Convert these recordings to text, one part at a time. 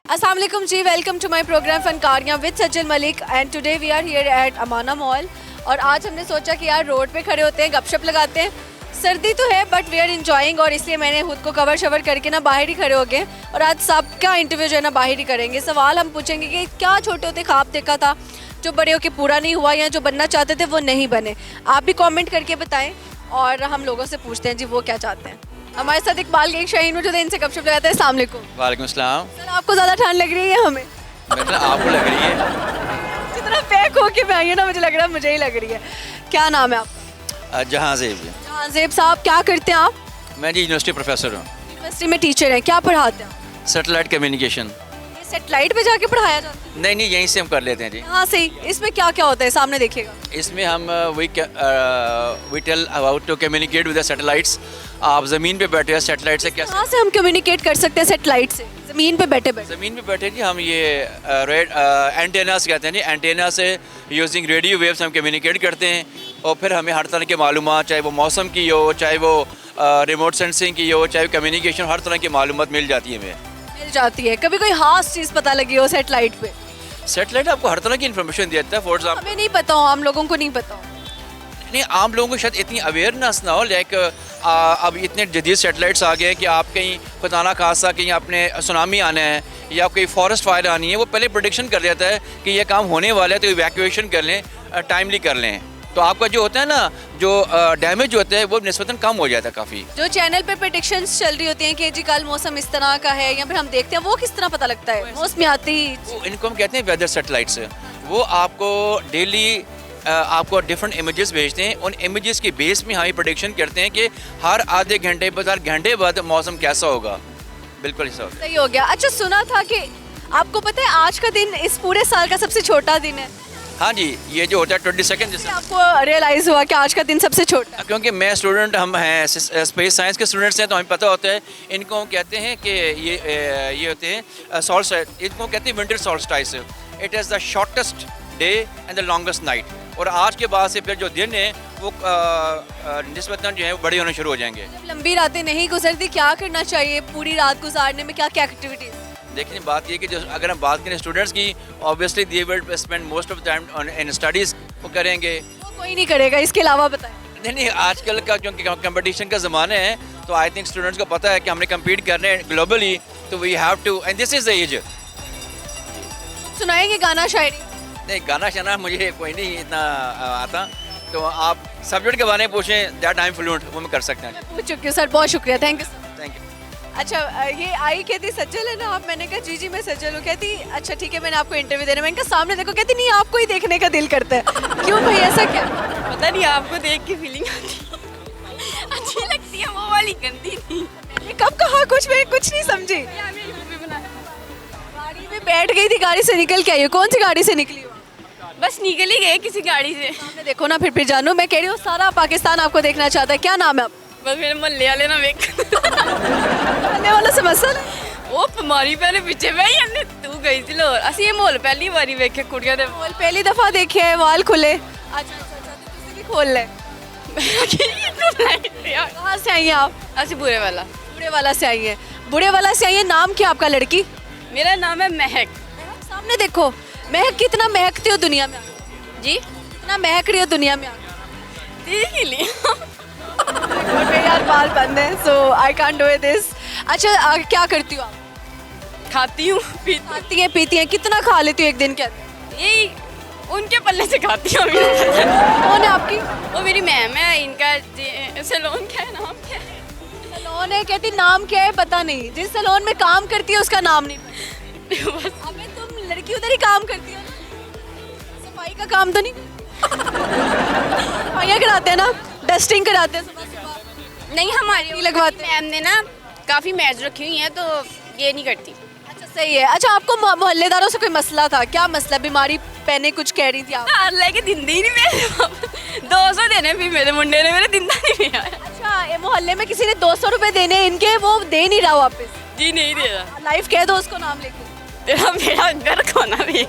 अस्सलाम वालेकुम ji, welcome to my programme फनकारियाँ with Sajjan Malik and today we are here at Amana mall. और आज हमने सोचा कि यार रोड पे खड़े होते हैं, गपशप लगाते हैं। सर्दी तो है बट वी आर इंजॉइंग, और इसलिए मैंने खुद को कवर शवर करके ना बाहर ही खड़े हो गए। और आज सबका इंटरव्यू जो है ना बाहर ही करेंगे। सवाल हम पूछेंगे कि क्या छोटे होते ख्वाब देखा था जो बड़े होके पूरा नहीं हुआ, या जो बनना चाहते थे वो नहीं बने। आप भी कॉमेंट करके बताएं और हम लोगों से पूछते हैं जी वो क्या चाहते हैं। हमारे साथ इकबाल एक शाहीन मौजूद है, इनसे गपशप लगाते हैं। अस्सलाम वालेकुम। वालेकुम सलाम। सर आपको ज़्यादा ठंड लग रही है? हमें मतलब आपको लग रही है? जितना पैक होके मैं आई हूँ ना, मुझे लग रहा है मुझे ही लग रही है। क्या नाम है आपका? जहांजेब। जहांजेब साहब, क्या करते हैं आप? मैं जी यूनिवर्सिटी प्रोफेसर हूँ। यूनिवर्सिटी में टीचर हैं, क्या पढ़ाते हैं आप? Satellite communication. ये सेटेलाइट पे जाके पढ़ाया जाता है? नहीं नहीं, यहीं से हम कर लेते हैं जी। हाँ सही। इसमें क्या क्या होता है, सामने देखिएगा। इसमें हम we tell about to communicate with the satellites. आप ज़मीन पे बैठे हैं, सैटेलाइट से कैसे? कहाँ से हम कम्युनिकेट कर सकते हैं सेटेलाइट से? ज़मीन पे बैठे बैठे। ज़मीन पे बैठे जी हम ये रेड एंटेनास कहते हैं जी। एंटेना से यूजिंग रेडियो वेव्स हम कम्युनिकेट करते हैं, और फिर हमें हर तरह के मालूमात, चाहे वो मौसम की हो, चाहे वो रिमोट सेंसिंग की हो, चाहे कम्युनिकेशन, हर तरह की मालूमात मिल जाती है हमें। मिल जाती है। कभी कोई खास चीज़ पता लगी हो सेटेलाइट पे? सैटेलाइट आपको हर तरह की इन्फॉर्मेशन देता है। फॉर एग्जाम्पल हमें नहीं पता हो, हम लोगों को नहीं पता हो। नहीं, आम लोगों को शायद इतनी अवेयरनेस ना हो, लाइक अब इतने जदीद सैटेलाइट्स आ गए हैं कि आप कहीं खुदा ना खासा कहीं आपने सुनामी आना है या कोई फॉरेस्ट फायर आनी है, वो पहले प्रोडिक्शन कर लेता है कि ये काम होने वाला है, तो इवैक्यूएशन कर लें, टाइमली कर लें। तो आपका जो होता है ना, जो डैमेज होता है वो निस्बतन कम हो जाता है काफ़ी। जो चैनल पे प्रेडिक्शंस चल रही होती हैं कि जी कल मौसम इस तरह का है, या फिर हम देखते हैं, वो किस तरह पता लगता है? मौसमियाती। वो इनको हम कहते हैं वेदर सैटेलाइट्स। वो आपको डेली आपको डिफरेंट इमेजेस भेजते हैं। उन इमेजेस के बेस में हम प्रेडिक्शन करते हैं कि हर आधे घंटे बाद, हर घंटे बाद मौसम कैसा होगा। बिल्कुल ऐसा होता है। सही हो गया। अच्छा, सुना था कि आपको पता है आज का दिन इस पूरे साल का सबसे छोटा दिन है? हाँ जी, ये जो होता है 22 दिसंबर। आपको रियलाइज हुआ कि आज का दिन सबसे छोटा? क्योंकि मैं स्टूडेंट, हम हैं स्पेस साइंस के स्टूडेंट्स हैं, तो हमें पता होता है। इनको हम कहते हैं कि ये होते हैं सॉल्स्टाइस, इनको कहते हैं winter solstice. It is the shortest day and the longest night. और आज के बाद से फिर जो दिन है वो निस्बतन जो है वो बड़े होने शुरू हो जाएंगे। जब लंबी रातें नहीं गुजरती, क्या करना चाहिए पूरी रात गुजारने में? क्या क्या एक्टिविटीज? देखिए, बात ये कि जो अगर हम बात करें स्टूडेंट्स की, obviously they will spend most of time in studies, वो करेंगे। वो कोई नहीं करेगा, इसके अलावा बताएं। नहीं नहीं, आजकल का क्योंकि कंपटीशन का ज़माना है, तो आई थिंक स्टूडेंट्स को पता है कि हमने कम्पीट करना है ग्लोबली, तो we have to, and this is the age. सुनाएंगे गाना शायरी? नहीं, गाना शाना मुझे कोई नहीं इतना आता, तो आप सब्जेक्ट के बारे में पूछें, दैट आई एम फ्लुएंट, वो मैं कर सकते हैं। पूछ चुकी हूँ सर, बहुत शुक्रिया, thank you sir. Thank you. अच्छा, ये आई कहती सज्जल है ना आप? मैंने कहा जी जी मैं सज्जल हूँ। कहती अच्छा ठीक है, मैंने आपको इंटरव्यू देना। मैंने कहा सामने देखो। कहती नहीं, आपको ही देखने का दिल करता है। क्यों भाई, ऐसा क्या? पता नहीं, आपको देख के फीलिंग आती है, अच्छी लगती है, वो वाली गंदी नहीं। मैंने कब कहा कुछ? मैं कुछ नहीं समझी। गाड़ी में बैठ गई थी, गाड़ी से निकल के आई हो? कौन सी गाड़ी से निकली हो? बस निकल ही गए किसी गाड़ी से। सामने देखो ना, फिर जानू। मैं कह रही हूँ सारा पाकिस्तान आपको देखना चाहता है। क्या नाम है आप? बस मेरे मोहल्ले वाले ना वेख मोहल्ले वाला से मसल है? ਉਹ ਬਿਮਾਰੀ ਪਹਿਲੇ ਪਿੱਛੇ ਬਈ ਜਾਂਦੇ ਤੂੰ ਗਈ ਸੀ ਲਾਹੌਰ। ਅਸੀਂ ਇਹ ਮਾਹੌਲ ਪਹਿਲੀ ਵਾਰੀ ਵੇਖਿਆ ਕੁੜੀਆਂ ਦੇ। बोल पहली दफा देखे है, वाल खुले। अच्छा अच्छा अच्छा, तो तुझसे भी खोल ले। कहाँ से आई हैं आप? ਅਸੀਂ ਬੁਰੇ ਵਾਲਾ। बूढ़े वाला से आई है। बूढ़े वाला से आई है। नाम क्या आपका लड़की? मेरा नाम है महक सामने देखो। महक, कितना महकते हो दुनिया में? जी। कितना महक रही हो दुनिया में? देख ही लिया। और मेरे यार बाल बंद हैं, सो आई कांट डू दिस। अच्छा, क्या करती हो आप? खाती हूँ पीती खाती हैं पीती हैं? कितना खा लेती हो एक दिन के अंदर? यही उनके पल्ले से खाती हूँ। कौन है आपकी? वो मेरी मैम है, इनका सैलून क्या है, नाम क्या है? सैलून है? कहती नाम क्या है पता नहीं। जिस सैलून में काम करती है उसका नाम नहीं पता। बस अबे तुम लड़की उधर ही काम करती हो ना? सफाई का काम तो नहीं? सफाइयाँ कराते हैं ना, डस्टिंग कराते हैं सुबह सुबह? नहीं, हमारी लगवाते हैं। मैम ने ना काफ़ी मैच रखी हुई हैं, तो ये नहीं करती। अच्छा सही है। अच्छा, आपको मोहल्लेदारों से कोई मसला था? क्या मसला? बीमारी पहने कुछ कह रही थी आप? हार लेके दिंदे ही नहीं मेरे। 200 देने भी मेरे मुंडे ने, मेरे दिंदा नहीं आया। अच्छा, ये मोहल्ले में किसी ने 200 रुपए देने इनके, वो दे नहीं रहा वापस? जी नहीं दे रहा। लाइफ कह दो उसको, नाम लेके। तेरा मेरा घर खोना भी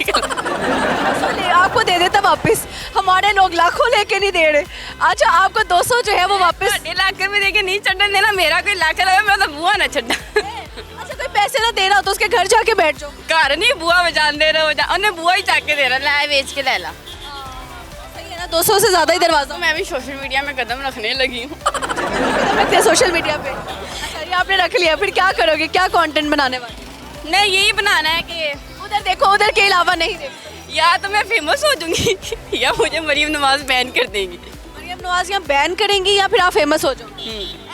आपको दे देता वापस। हमारे लोग लाखों लेके नहीं दे रहे। अच्छा, आपको 200 जो है वो वापस? लाख में देके नहीं चढ़ने देना। मेरा कोई लाख लगा, मैं तो बुआ ना छड़ा। अच्छा, कोई पैसे ना देना हो तो उसके घर जाके बैठ जाओ। घर नहीं बुआ बजान दे रहा उन्हें बुआ ही चाके दे रहा ला बेच के ले ला। सही है ना, 200 से ज़्यादा ही दरवाजा तो मैं भी सोशल मीडिया में कदम रखने लगी हूँ। रखते हैं सोशल मीडिया पे। अच्छा ये आपने रख लिया, फिर क्या करोगे, क्या कंटेंट बनाने वाले? नहीं यही बनाना है कि उधर देखो, उधर के अलावा नहीं देखो। या तो मैं फेमस हो जाऊंगी या मुझे मरीम नवाज बैन कर देंगी। मरियम नवाज यहाँ बैन करेंगी या फिर आप फेमस हो जाओ?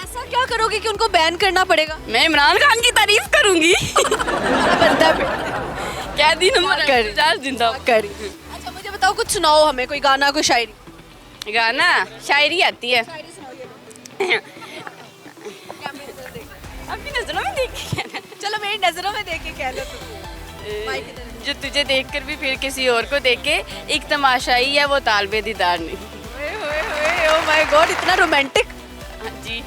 ऐसा क्या करोगे कि उनको बैन करना पड़ेगा? मैं इमरान खान की तारीफ करूंगी। बनता है कैदी नंबर कर। 50 जिंदा करी। अच्छा मुझे बताओ, कुछ सुनाओ हमें, कोई गाना, कोई शायरी। गाना शायरी आती है। अपनी नजरों में देख के कहना। चलो मेरी नजरों में देख के कह लो तुम। जो तुझे देखकर भी फिर किसी और को देखे, एक तमाशाई है वो तालबे दीदार नहीं। ओह माय गॉड, इतना रोमांटिक। हाँ जी।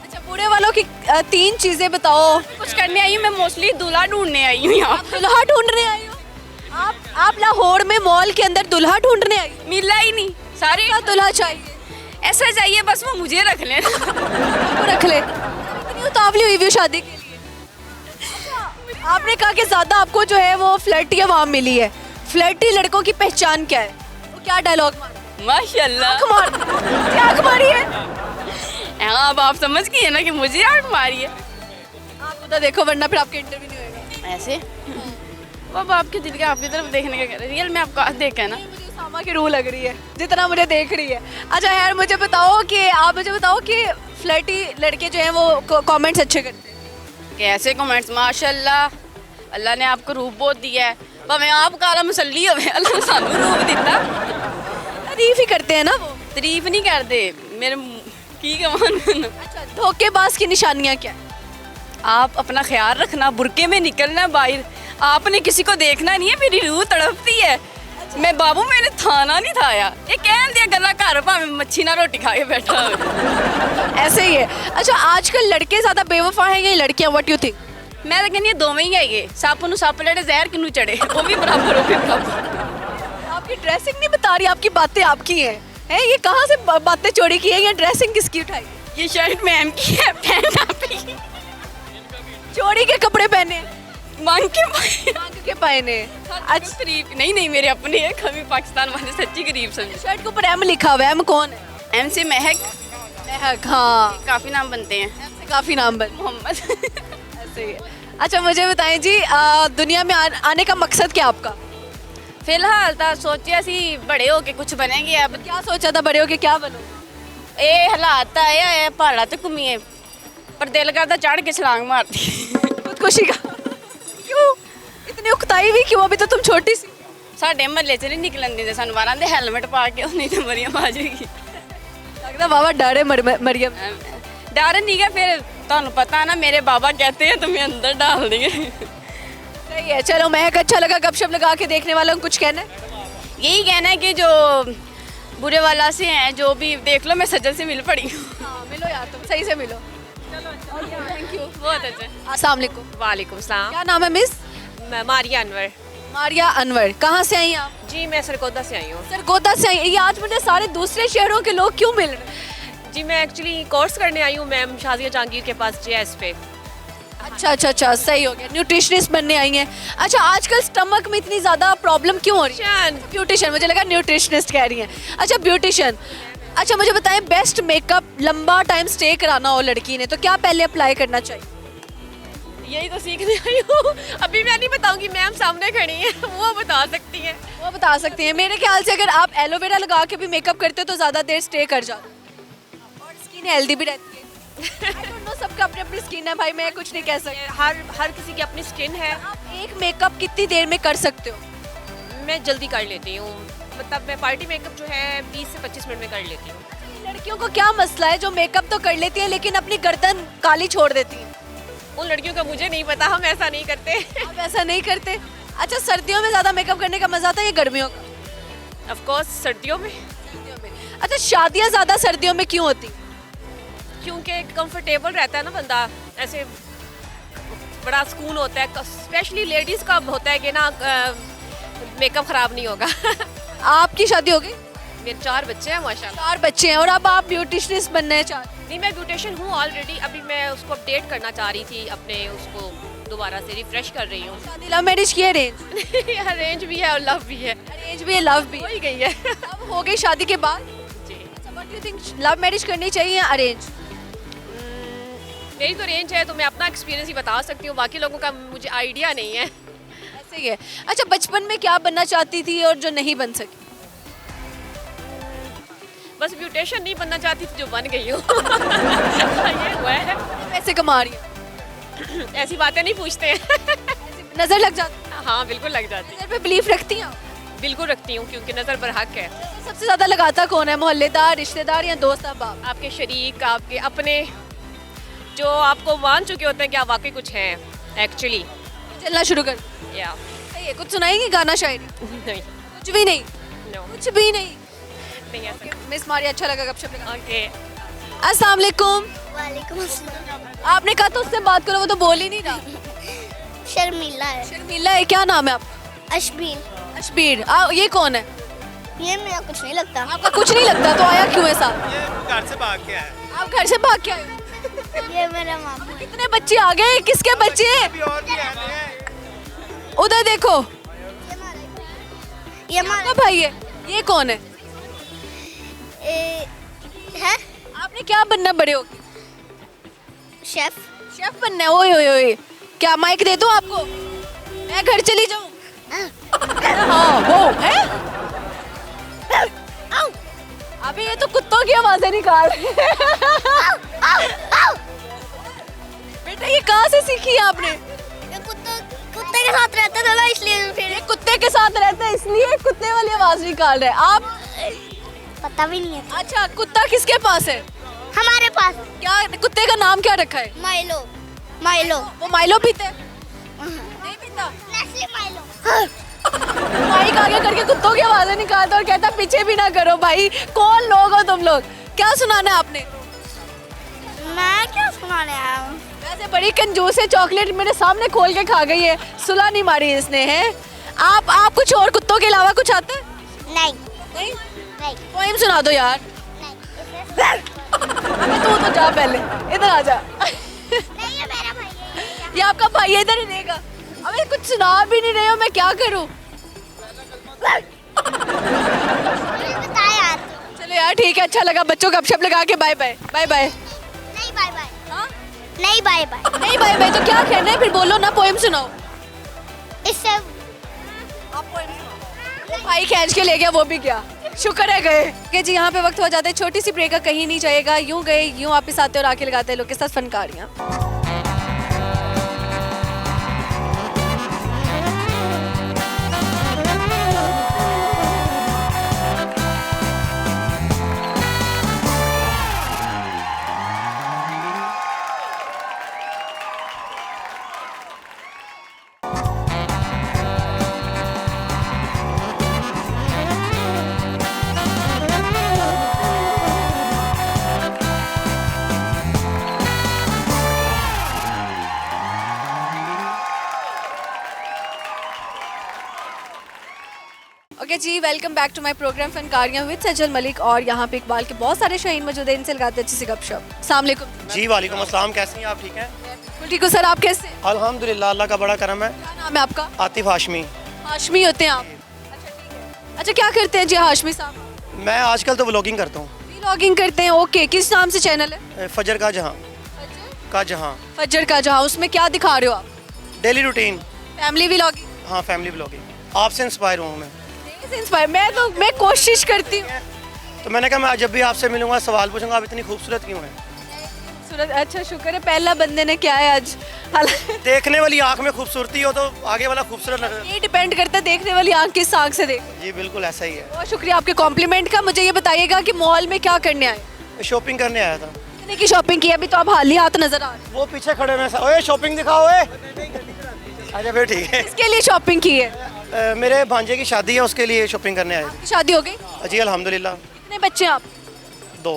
अच्छा बूढ़े वालों की 3 चीजें बताओ। कुछ करने आई हूँ मैं, मोस्टली दूल्हा ढूंढने आई हूँ यहाँ। दुल्हा ढूंढने आई हो? आप लाहौर में मॉल के अंदर दुल्हा ढूंढने आई हो? मिला ही नहीं। सारे क्या दुल्हा चाहिए? ऐसा चाहिए बस वो मुझे रख लेना। वो रख ले। इतनी उतावली हुई हुई शादी के लिए। अच्छा, आपने कहा कि ज्यादा आपको जो है वो फ्लर्टी आवाम मिली है। फ्लर्टी लड़कों की पहचान क्या है? वो क्या डायलॉग मार? माशाल्लाह। क्या आंख मारी है? हाँ अब आप समझ गई है ना कि मुझे आंख मारी है। आप उधर देखो वरना फिर आपके इंटरव्यू नहीं होगा। ऐसे वो अब आपके दिल के आपकी तरफ देखने का कह रहे रियल में आपको आज देखा है ना। मुझे उसामा की रूह लग रही है जितना मुझे देख रही है। अच्छा यार मुझे बताओ कि फ्लर्टी लड़के जो हैं वो कमेंट्स अच्छे करते हैं? कैसे कमेंट्स? माशाल्लाह अल्लाह ने आपको रूप बहुत दिया है। भावें आप काला मसल्ली होवे अल्लाह ने सानू रूप दिता। तारीफ ही करते हैं ना वो। तारीफ नहीं करते मेरे की कमान। अच्छा धोखेबाज की निशानियाँ क्या है? आप अपना ख्याल रखना, बुरके में निकलना बाहर। आपने किसी को देखना नहीं है, मेरी रूह तड़पती है। मैं बाबू मैंने थाना नहीं थाया, ये कह दिया गला घर भावें मच्छी ना रोटी खा के बैठा हो। ऐसे ही है। अच्छा आजकल लड़के ज्यादा बेवफा हैं या लड़कियां? What you think? मैं तो कहनी दोवें ही है। सप नूं सप लड़े जहर किनू चढ़े, वो भी बराबर, वो भी बराबर। आपकी ड्रेसिंग नहीं बता रही, आपकी बातें आपकी हैं। ये कहाँ से बातें चोरी की है? ये ड्रेसिंग किसकी उठाई? ये शर्ट मैम की है, पैंट आपकी। चोरी के कपड़े पहने, मांग के मांग के पहने। अच्छा गरीब नहीं मेरे अपने है, कभी पाकिस्तान वाले सच्ची गरीब समझे। शर्ट के ऊपर एम लिखा हुआ है। एम कौन है? एम से महक। महक, हाँ काफी नाम बनते हैं। एम से काफी नाम बन। मोहम्मद। ऐसे ही है। अच्छा मुझे बताएं जी, दुनिया में आने का मकसद क्या आपका? फिलहाल तो सोचा सी बड़े होके कुछ बनेंगे। अब क्या सोचा था बड़े होके क्या बनो? ये हालात आया है पहाड़ा तो घूमिए, पर दिल करता चढ़ के छलांग मारती। खुदकुशी का क्यों इतनी उकताई हुई क्यों? अभी तो तुम छोटी सी। साडे महल्ले च नहीं निकलन देते सानू बाहर दे हेलमेट पा के, नहीं तो मरियम आ जाएगी। लगता बाबा डरे मरियम। डर नहीं है, फिर ਤੁਹਾਨੂੰ पता है ना मेरे बाबा कहते हैं तुम्हें अंदर डाल देंगे। सही है। चलो महक, अच्छा लगा गपशप लगा के। देखने वालों को कुछ कहना है? यही कहना है कि जो बुरे वाला से हैं, जो भी देख लो मैं सज्जन से मिल पड़ी हूँ। हाँ मिलो यार, तुम सही से मिलो। Thank you. बहुत अच्छा। अस्सलाम वालेकुम। वालेकुम सलाम। क्या नाम है मिस? मैं मारिया अनवर। मारिया अनवर। कहाँ से आई आप? जी मैं सरगोदा से आई हूँ। सरगोदा से आई। ये आज मुझे सारे दूसरे शहरों के लोग क्यों मिल रहे हैं? जी मैं एक्चुअली कोर्स करने आई हूँ मैम शाजिया जहांगीर के पास JS पे। अच्छा सही हो गया। न्यूट्रिशनिस्ट बनने आई हैं। अच्छा आजकल स्टमक में इतनी ज़्यादा प्रॉब्लम क्यों हो रही है? ब्यूटिशियन, मुझे लगा न्यूट्रिशनिस्ट कह रही हैं। अच्छा ब्यूटिशियन। अच्छा मुझे बताएं, बेस्ट मेकअप लंबा टाइम स्टे कराना हो लड़की ने तो क्या पहले अप्लाई करना चाहिए? यही तो सीखने आई हूँ। अभी मैं नहीं बताऊंगी, मैम सामने खड़ी है, वो बता सकती हैं। वो बता सकती हैं। मेरे ख्याल से अगर आप एलोवेरा लगा के भी मेकअप करते हो तो ज़्यादा देर स्टे कर जाता है और स्किन हेल्दी भी रहती है। I don't know, सबका अपनी अपनी स्किन है भाई, मैं कुछ नहीं कह सकती। हर किसी की अपनी स्किन है। आप एक मेकअप कितनी देर में कर सकते हो? मैं जल्दी कर लेती हूँ, मतलब मैं पार्टी मेकअप जो है 20 से 25 मिनट में कर लेती हूँ। लड़कियों को क्या मसला है जो मेकअप तो कर लेती है लेकिन अपनी गर्दन काली छोड़ देती है? उन लड़कियों का मुझे नहीं पता, हम ऐसा नहीं करते। आप ऐसा नहीं करते? अच्छा सर्दियों में ज़्यादा मेकअप करने का मजा आता है या गर्मियों का? ऑफ कोर्स सर्दियों में। अच्छा शादियाँ ज़्यादा सर्दियों में क्यों होती? क्योंकि कंफर्टेबल रहता है ना बंदा, ऐसे बड़ा सुकून होता है। स्पेशली लेडीज़ का होता है कि ना मेकअप ख़राब नहीं होगा। आपकी शादी हो गई? मेरे 4 बच्चे हैं माशाल्लाह। 4 बच्चे हैं और अब आप ब्यूटिशनिस्ट बनना चाहते? नहीं मैं ब्यूटिशियन हूँ ऑलरेडी, अभी मैं उसको अपडेट करना चाह रही थी अपने उसको दोबारा से रिफ्रेश कर रही हूँ। शादी लव मैरिज की है अरेंज? अरेंज भी है और लव भी है। अरेंज भी है लव भी हो ही गई है। अब हो गई शादी के बाद? जी। What do you think, love marriage करनी चाहिए या अरेंज? मेरी तो रेंज है तो मैं अपना एक्सपीरियंस ही बता सकती हूँ, बाकी लोगों का मुझे आइडिया नहीं है। ऐसे ही है। अच्छा, बचपन में क्या बनना चाहती थी और जो नहीं बन सकी? बस ब्यूटिशियन नहीं बनना चाहती थी, जो बन गई हूँ। ये हुआ है। पैसे कमा रही है, ऐसी बातें नहीं पूछते हैं। नजर लग जाती है? हाँ बिल्कुल लग जाती है। नजर पे बिलीफ रखती हैं आप? बिल्कुल रखती हूँ क्योंकि नज़र पर हक है। सबसे ज्यादा लगाता कौन है, मोहल्लेदार, रिश्तेदार या दोस्त अहबाब? आपके शरीक, आपके अपने, जो आपको मान चुके होते हैं कि आप वाकई कुछ हैं एक्चुअली। चलना शुरू कर। या सही है। कुछ सुनाएंगी गाना शायरी? नहीं, कुछ भी नहीं? नो, कुछ भी नहीं। नहीं ऐसा। मिस मारिया, अच्छा लगा गपशप लगा। ओके। अस्सलाम वालेकुम। वालेकुम अस्सलाम। आपने कहा तो उससे बात करो, वो तो बोल ही नहीं रहा। शर्मिला है। शर्मिला है, क्या नाम है आपका? अशबीर। अशबीर। ये कौन है? ये मेरा कुछ नहीं लगता। आपका कुछ नहीं लगता तो आया क्यों है साथ? ये घर से भाग के आया। आप घर से भाग के आए हो? ये मेरा मामू है। कितने बच्चे आ गए, किसके बच्चे? अभी और भी आते हैं। उधर देखो, ये हमारा आपका भाई है। ये कौन है? है आपने क्या बनना बड़े होके? शेफ। शेफ बनना है? ओए ओए ओए, क्या माइक दे दूं आपको? मैं घर चली जाऊं? हाँ वो है। अबे ये तो कुत्तों की आवाजें निकाल रहे हैं। बेटा ये कहाँ से सीखी है आपने? ये कुत्ते के साथ रहता था ना, इसलिए फिर ये कुत्ते के साथ रहते हैं इसलिए कुत्ते वाली आवाज निकाल रहे हैं आप? पता भी नहीं है। अच्छा, कुत्ता किसके पास है? हमारे पास क्या कुत्ते का नाम क्या रखा है? माइलो। माइलो। वो माइलो पीते हैं? नहीं पीता। Nestle Milo. माइक आगे करके कुत्तों की आवाजें निकालता और कहता पीछे भी ना करो भाई। कौन लोग हो तुम लोग? क्या सुनाना है आपने? मैं क्या सुनाने आया हूँ? वैसे बड़ी कंजूस है, चॉकलेट मेरे सामने खोल के खा गई है, सुला नहीं मारी इसने है। आप कुछ और कुत्तों के अलावा कुछ आता है? नहीं नहीं? नहीं पोएम सुना दो यार। नहीं। अबे तू तो जा, पहले इधर आ जा। नहीं ये मेरा भाई है। ये आपका भाई है, इधर ही रहेगा। अबे कुछ सुना भी नहीं रहे हो, मैं क्या करूं? मुझे बता यार। चलो यार ठीक है, अच्छा लगा। बच्चों का गपशप लगा के बाय बाय। Bye bye. नहीं बाय बाय। हाँ? नहीं बाय बाय। नहीं बाय बाय तो क्या कहना है फिर? बोलो ना, पोएम सुनाओ। इससे आप पोएम सुनाओ। वो भाई खींच के ले गया, वो भी क्या, शुक्र है गए। कि जी यहाँ पे वक्त हो जाता है छोटी सी ब्रेक का, कहीं नहीं जाएगा। यूं गए यूं वापस आते और आके लगाते हैं लोग के साथ फनकारियाँ। Okay ji, welcome back to my programme फनकारियाँ विद सजल मलिक। और यहाँ पे इकबाल के बहुत सारे शाहीन मौजूद हैं, इनसे लगाते हैं अच्छी सी गपशप। अस्सलाम वालेकुम। जी वालेकुम अस्सलाम। कैसी हैं आप? ठीक हैं? बिल्कुल ठीक हो सर, आप कैसे हैं? अल्हम्दुलिल्लाह, अल्लाह का बड़ा करम है। क्या नाम है आपका? आतिफ हाशमी। हाशमी होते हैं आप? अच्छा ठीक है। अच्छा क्या करते हैं जी हाशमी साहब? मैं आजकल तो व्लॉगिंग करता हूँ। व्लॉगिंग करते हैं, ओके। किस नाम से चैनल है? फजर का जहाँ। का जहाँ। फजर का जहाँ। उसमें क्या दिखा रहे हो आप? Daily routine. Family vlogging? हाँ फैमिली व्लॉगिंग। आपसे इंस्पायर हुआ हूँ मैं। इंस्पायर मैं कोशिश करती हूँ। तो मैंने कहा मैं जब भी आपसे मिलूंगा सवाल पूछूंगा, आप इतनी खूबसूरत क्यों हैं? सूरत, अच्छा शुक्र है, पहला बंदे ने क्या है आज। हालांकि देखने वाली आँख में खूबसूरती हो तो आगे वाला खूबसूरत लगे। ये डिपेंड करता है देखने वाली आंख किस आंख से देख। जी बिल्कुल ऐसा ही है। बहुत शुक्रिया आपके कॉम्प्लीमेंट का। मुझे ये बताइएगा कि मॉल में क्या करने आए? शॉपिंग करने आया था। कितने की शॉपिंग की? अभी तो आप हाल ही हाथ नजर आ रहे हैं। वो पीछे खड़े में ओए शॉपिंग दिखाओ ओए। अच्छा फिर ठीक है। किसके लिए शॉपिंग की है? मेरे भांजे की शादी है, उसके लिए शॉपिंग करने आए आपकी शादी हो गई? थे। जी अल्हम्दुलिल्लाह। कितने बच्चे हैं आप? 2।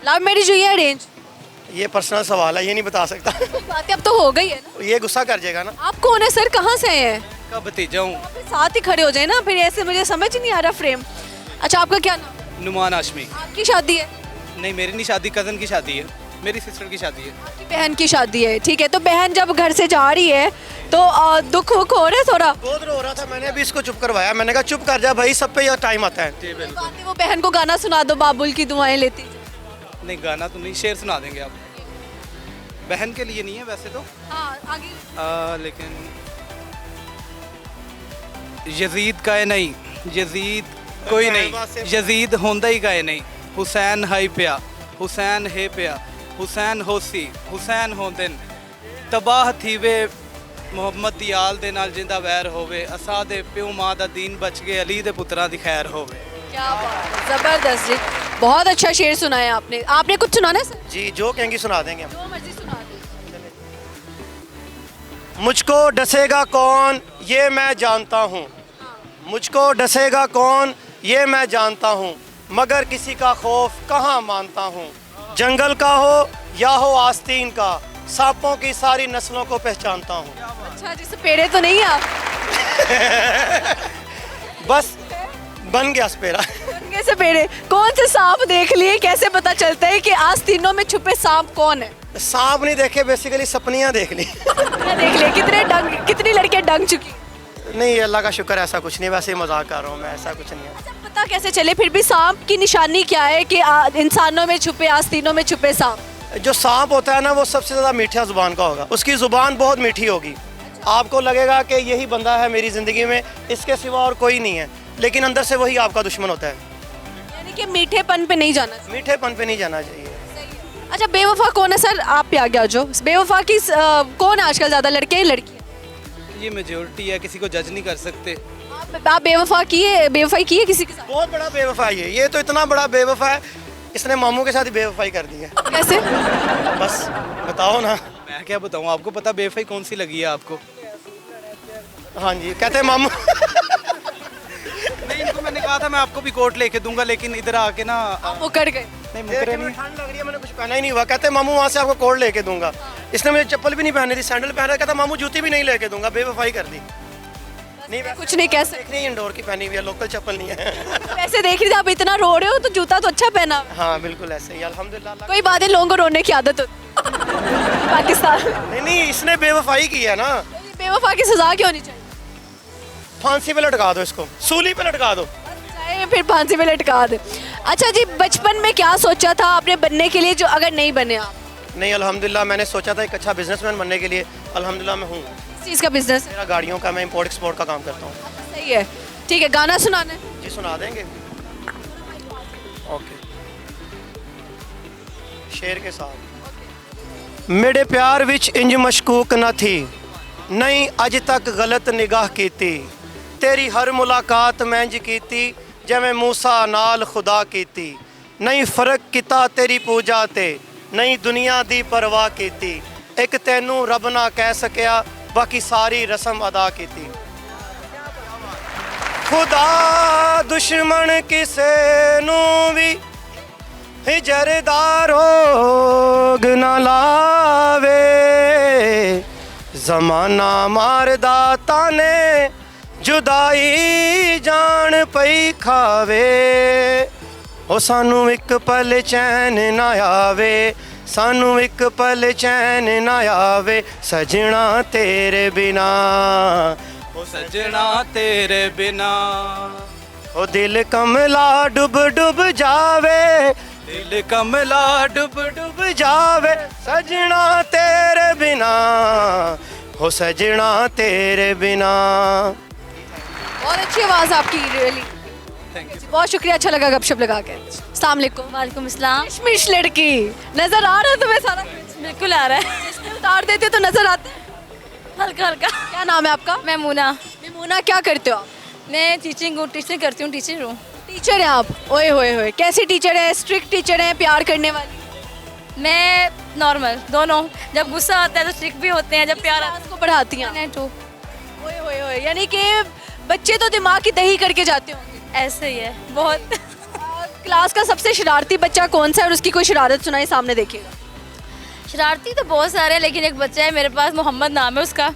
लव मैरिज हुई है अरेंज? ये पर्सनल सवाल है, ये नहीं बता सकता। बातें अब तो हो गई है ना। ये गुस्सा कर जाएगा ना। आप कौन है सर, कहाँ से आए हैं? का भतीजा हूँ। आप साथ ही खड़े हो जाए ना, फिर ऐसे मुझे समझ ही नहीं आ रहा फ्रेम। अच्छा आपका क्या नाम? नुमान हाशमी। आपकी शादी है? नहीं मेरी नहीं शादी, कज़न की शादी है। मेरी सिस्टर की शादी है। आपकी बहन की शादी है, ठीक है। तो बहन जब घर से जा रही है तो दुख हो रहा है थोड़ा? बहुत रो रहा था, मैंने अभी इसको चुप करवाया। मैंने कहा चुप कर जा भाई, सब पे यह टाइम आता है। जी बिल्कुल। आते वो बहन को गाना सुना दो, बाबुल की दुआएं लेती। नहीं गाना तो नहीं, शेर सुना देंगे आप। बहन के लिए नहीं है वैसे तो, हाँ आगे। लेकिन यजीद का है नहीं, यजीद कोई नहीं, यजीद होंदा ही का है नहीं। हुसैन हाई पिया, हुसैन है पिया, हुसैन होसी, हुसैन होंदन तबाह थी वे ਮੁਹੰਮਦ ਦੀ ਆਲ ਦੇ ਨਾਲ ਜਿੰਦਾ ਵੈਰ ਹੋਵੇ ਅਸਾਂ ਦੇ ਪਿਓ ਮਾਂ ਦਾ ਦੀਨ ਬਚ ਗਏ ਅਲੀ ਦੇ ਪੁੱਤਰਾਂ ਦੀ ਖੈਰ ਹੋਵੇ। क्या बात है, जबरदस्त जी, बहुत अच्छा शेर सुनाया आपने। आपने कुछ सुनाना है सर? जी जो कहेंगी सुना देंगे हम। जो मर्जी सुना दे। मुझको डसेगा कौन ये मैं जानता हूँ, मुझको डसेगा कौन ये मैं जानता हूँ, मगर किसी का खौफ कहाँ मानता हूँ। जंगल का हो या हो आस्तीन का, सांपों की सारी नस्लों को पहचानता हूँ। अच्छा जी, सपेड़े तो नहीं आप? बस बन गया सपेरा। बन सपेड़े। कौन से सांप देख लिए, कैसे पता चलता है कि आस्तीनों में छुपे सांप कौन है? सांप नहीं देखे, बेसिकली सपनियाँ देख ली। देख लिए कितनी लड़कियां डंग चुकी? नहीं अल्लाह का शुक्र, ऐसा कुछ नहीं, वैसे ही मजाक कर रहा हूँ मैं, ऐसा कुछ नहीं है। अच्छा, पता कैसे चले फिर भी सांप की निशानी क्या है कि इंसानों में छुपे, आस्तीनों में छुपे सांप? जो सांप होता है ना वो सबसे ज़्यादा मीठा ज़ुबान का होगा, उसकी ज़ुबान बहुत मीठी होगी। आपको लगेगा कि यही बंदा है मेरी ज़िंदगी में, इसके सिवा और कोई नहीं है, लेकिन अंदर से वही आपका दुश्मन होता है। यानी कि मीठेपन पे नहीं जाना चाहिए। मीठेपन पे नहीं जाना चाहिए। अच्छा, बेवफा कौन है सर? आप पे आ गया जो बेवफा की कौन है आजकल, ज़्यादा लड़के या लड़की? ये मेजोरिटी है, किसी को जज नहीं कर सकते। आप बेवफाई की है किसी के साथ? बहुत बड़ा बेवफा है ये तो इतना बड़ा बेवफा है, इसने मामू के साथ ही बेवफाई कर दी है। कैसे? बस बताओ ना। मैं क्या बताऊँ, आपको पता बेवफाई कौन सी लगी है आपको? हाँ जी, कहते हैं मामू। नहीं, इनको मैंने कहा था मैं आपको भी कोट लेके दूंगा, लेकिन इधर आके ना मुकर गए। नहीं मुकरे नहीं। ठंड लग रही है, मैंने कुछ पहना ही नहीं हुआ। कहते हैं मामू वहाँ से आपको कोट लेके दूंगा। इसने मुझे चप्पल भी नहीं पहनी थी, सैंडल पहन रहा, कहता मामू जूती भी नहीं लेके दूंगा। बेवफाई कर दी। नहीं कुछ नहीं कह सकते। देख रही इंडोर की पहनी हुई है, लोकल चप्पल नहीं है। वैसे देख रही थी आप इतना रो रहे हो तो जूता तो अच्छा पहना। हाँ बिल्कुल ऐसे ही, अल्हम्दुलिल्लाह। कोई बात है, लोगों को रोने की आदत होती पाकिस्तान। नहीं इसने बेवफाई की है ना। बेवफा की सजा क्यों होनी चाहिए? फांसी पे लटका दो इसको, सूली पे लटका दो। चाहे फिर फांसी पे लटका दे। अच्छा जी, बचपन में क्या सोचा था आपने बनने के लिए जो अगर नहीं बने आप? नहीं अल्हम्दुलिल्लाह, मैंने सोचा था एक अच्छा बिजनेसमैन बनने के लिए, अल्हम्दुलिल्लाह मैं हूँ। किस चीज़ का बिजनेस है? मेरा गाड़ियों का, मैं इंपोर्ट एक्सपोर्ट का काम करता हूँ। सही है, ठीक है। गाना सुनाना है? जी सुना देंगे। ओके, शेर के साथ। मेरे प्यार विच इंज मशकूक न थी, नहीं अज तक गलत निगाह कीती, तेरी हर मुलाकात मैं इंज कीती जिवें मूसा नाल खुदा कीती, नहीं फर्क किता तेरी पूजा ते, नहीं दुनिया दी परवाह कीती, एक तैनू रब ना कह सकिया बाकी सारी रस्म अदा कीती। खुदा दुश्मन किसे नू भी हिजरदा रोग न लावे, जमाना मारदा ताने जुदाई जान पई खावे, ओ सानू एक पल चैन ना आवे, सानू एक पल चैन ना आवे, सजना तेरे बिना, ओ सजना तेरे बिना, ओ दिल कमला डुब डुब जावे, दिल कमला डुब डुब जावे, सजना तेरे बिना, हो सजना तेरे बिना। बहुत अच्छी आवाज़ आपकी, रियली थैंक यू। बहुत शुक्रिया, अच्छा लगा गपशप लगा के। अस्सलाम वालेकुम। वालेकुम अस्सलाम। कश्मीश लड़की नजर आ रहा है तुम्हें सारा? बिल्कुल आ रहा है। चश्मे उतार देते तो नजर आते हैं। हल्का हल्का। क्या नाम है आपका? मैमूना। मेमूना, क्या करते हो आप? मैं टीचिंग करती हूँ, टीचर हूँ। टीचर हैं आप? ओए होए होए, कैसी टीचर है? स्ट्रिक्ट टीचर है, प्यार करने वाली? मैं नॉर्मल, दोनों। जब गुस्सा आता है तो स्ट्रिक्ट भी होते हैं, जब प्यार आता को पढ़ाती हैं? है तो ओए होए होए, यानी कि बच्चे तो दिमाग की दही करके जाते होंगे। ऐसे ही है बहुत। क्लास का सबसे शरारती बच्चा कौन सा है और उसकी कोई शरारत सुनाई, सामने देखिएगा। शरारती तो बहुत सारे हैं, लेकिन एक बच्चा है मेरे पास, मोहम्मद नाम है उसका।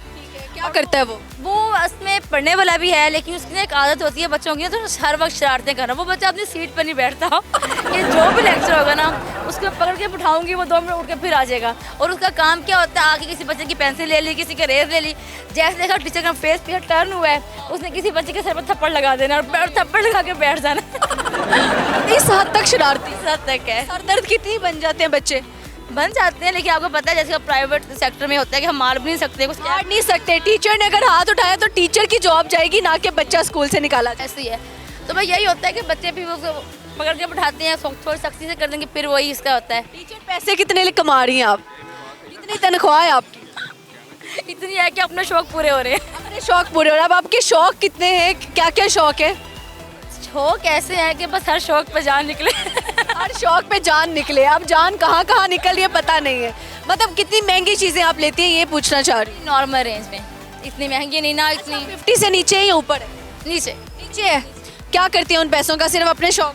क्या करता है वो उसमें पढ़ने वाला भी है, लेकिन उसकी एक आदत होती है बच्चों की, तो हर वक्त शरारतें करना। वो बच्चा अपनी सीट पर नहीं बैठता। ये जो भी लेक्चर होगा ना, उसको पकड़ के बिठाऊंगी, वो 2 मिनट उठ के फिर आ जाएगा। और उसका काम क्या होता है, आके किसी बच्चे की पेंसिल ले ली, किसी का रेज ले ली, जैसे देखा टीचर का फेस पे टर्न हुआ है, उसने किसी बच्चे के सर पर थप्पड़ लगा देना और थप्पड़ लगा के बैठ जाना। इस हद तक शरारती, इस हद तक है। सर दर्द कितनी बन जाते हैं बच्चे। बन जाते हैं, लेकिन आपको पता है जैसे प्राइवेट सेक्टर में होता है कि हम मार भी नहीं सकते कुछ। मार नहीं सकते, टीचर ने अगर हाथ उठाया तो टीचर की जॉब जाएगी, ना कि बच्चा स्कूल से निकाला जाए। ऐसे ही है। तो भाई यही होता है कि बच्चे भी वो पकड़ के बिठाते हैं, थोड़ी सख्ती से कर देंगे, फिर वही इसका होता है। टीचर पैसे कितने कमा रही हैं आप, कितनी तनख्वाह है आपकी। इतनी है कि अपने शौक पूरे हो रहे हैं। अपने शौक पूरे हो रहे हैं। अब आपके शौक कितने हैं, क्या क्या शौक है। शौक ऐसे है कि बस हर शौक पे जान निकले। हर शौक पे जान निकले। अब जान कहाँ कहाँ निकल रही है पता नहीं है। मतलब कितनी महंगी चीजें आप लेती हैं, ये पूछना चाह रही नॉर्मल रेंज में, इतनी महंगी नहीं ना, इतनी 50 से नीचे या ऊपर है। नीचे नीचे है। क्या करती हैं उन पैसों का, सिर्फ अपने शौक।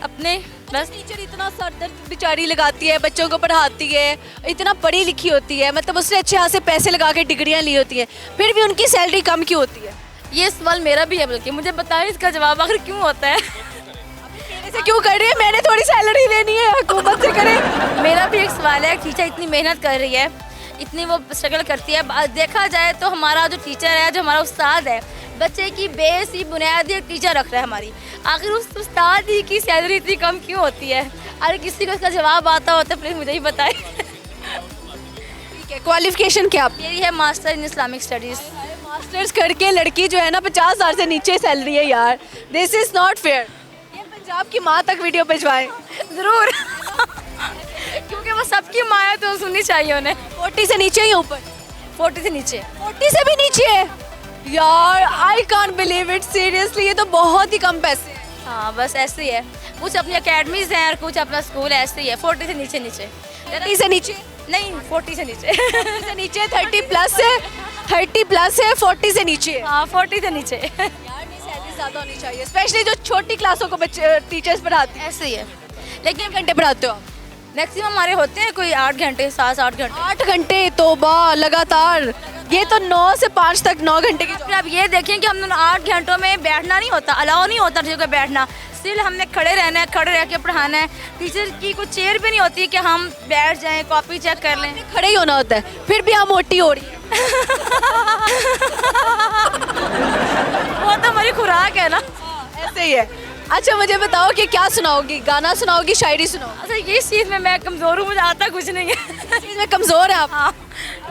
अपने बस। टीचर इतना सर दर्द बेचारी लगाती है, बच्चों को पढ़ाती है, इतना पढ़ी लिखी होती है, मतलब उसने अच्छे हाथ से पैसे लगा के डिग्रियां ली होती है, फिर भी उनकी सैलरी कम क्यों होती है। ये सवाल मेरा भी है, बल्कि मुझे बताएं इसका जवाब आखिर क्यों होता है। ऐसे क्यों कर रही है, मैंने थोड़ी सैलरी लेनी है, हुकूमत से करे। मेरा भी एक सवाल है, टीचर इतनी मेहनत कर रही है, इतनी वो स्ट्रगल करती है। देखा जाए तो हमारा जो टीचर है, जो हमारा उस्ताद है, बच्चे की बेस ही बुनियादी एक टीचर रख रहा है हमारी। आखिर उस उस्ताद ही की सैलरी इतनी कम क्यों होती है। अगर किसी को इसका जवाब आता हो तो प्लीज़ मुझे ही बताएं। ठीक है, क्वालिफिकेशन क्या आपकी। मेरी है master in Islamic studies. Masters करके लड़की जो है ना 50,000 से नीचे सैलरी है यार, दिस इज नॉट फेयर। ये पंजाब की माँ तक वीडियो भिजवाएं ज़रूर। क्योंकि वो सबकी माँ है तो सुननी चाहिए उन्हें। 40 से नीचे या ऊपर। 40 से नीचे। 40 से भी नीचे है यार, I can't believe it, seriously ये तो बहुत ही कम पैसे हैं। हाँ बस ऐसे ही है, कुछ अपनी अकेडमीज हैं और कुछ अपना स्कूल है, ऐसे ही है। 40 से नीचे नीचे। 30 से नीचे नहीं, 40 से नीचे। 40 से नीचे, 30 प्लस है, 30 प्लस है, 40 से नीचे है। हाँ 40 से नीचे। यार नहीं, सैलरी ज़्यादा होनी चाहिए, स्पेशली जो छोटी क्लासों को बच्चे टीचर्स पढ़ाती हैं। ऐसे ही है। लेकिन घंटे पढ़ाते हो आप। मैक्सिमम हमारे होते हैं कोई 8 घंटे, 7-8 घंटे। 8 घंटे तौबा लगातार। ये तो 9 से 5 तक 9 घंटे की। फिर आप ये देखें कि हम 8 घंटों में बैठना नहीं होता, अलाउ नहीं होता टीचर को बैठना। स्टिल हमने खड़े रहना है, खड़े रह के पढ़ाना है। टीचर की कोई चेयर भी नहीं होती कि हम बैठ जाएं, कॉपी चेक कर लें। खड़े ही होना होता है, फिर भी हम मोटी हो रही है। वो तो हमारी खुराक है ना। ऐसे ही है। अच्छा मुझे बताओ कि क्या सुनाओगी, गाना सुनाओगी, शायरी सुनाओगी। अच्छा ये चीज़ में मैं कमज़ोर हूँ, मुझे आता कुछ नहीं है। इस चीज़ में कमज़ोर है आप। हाँ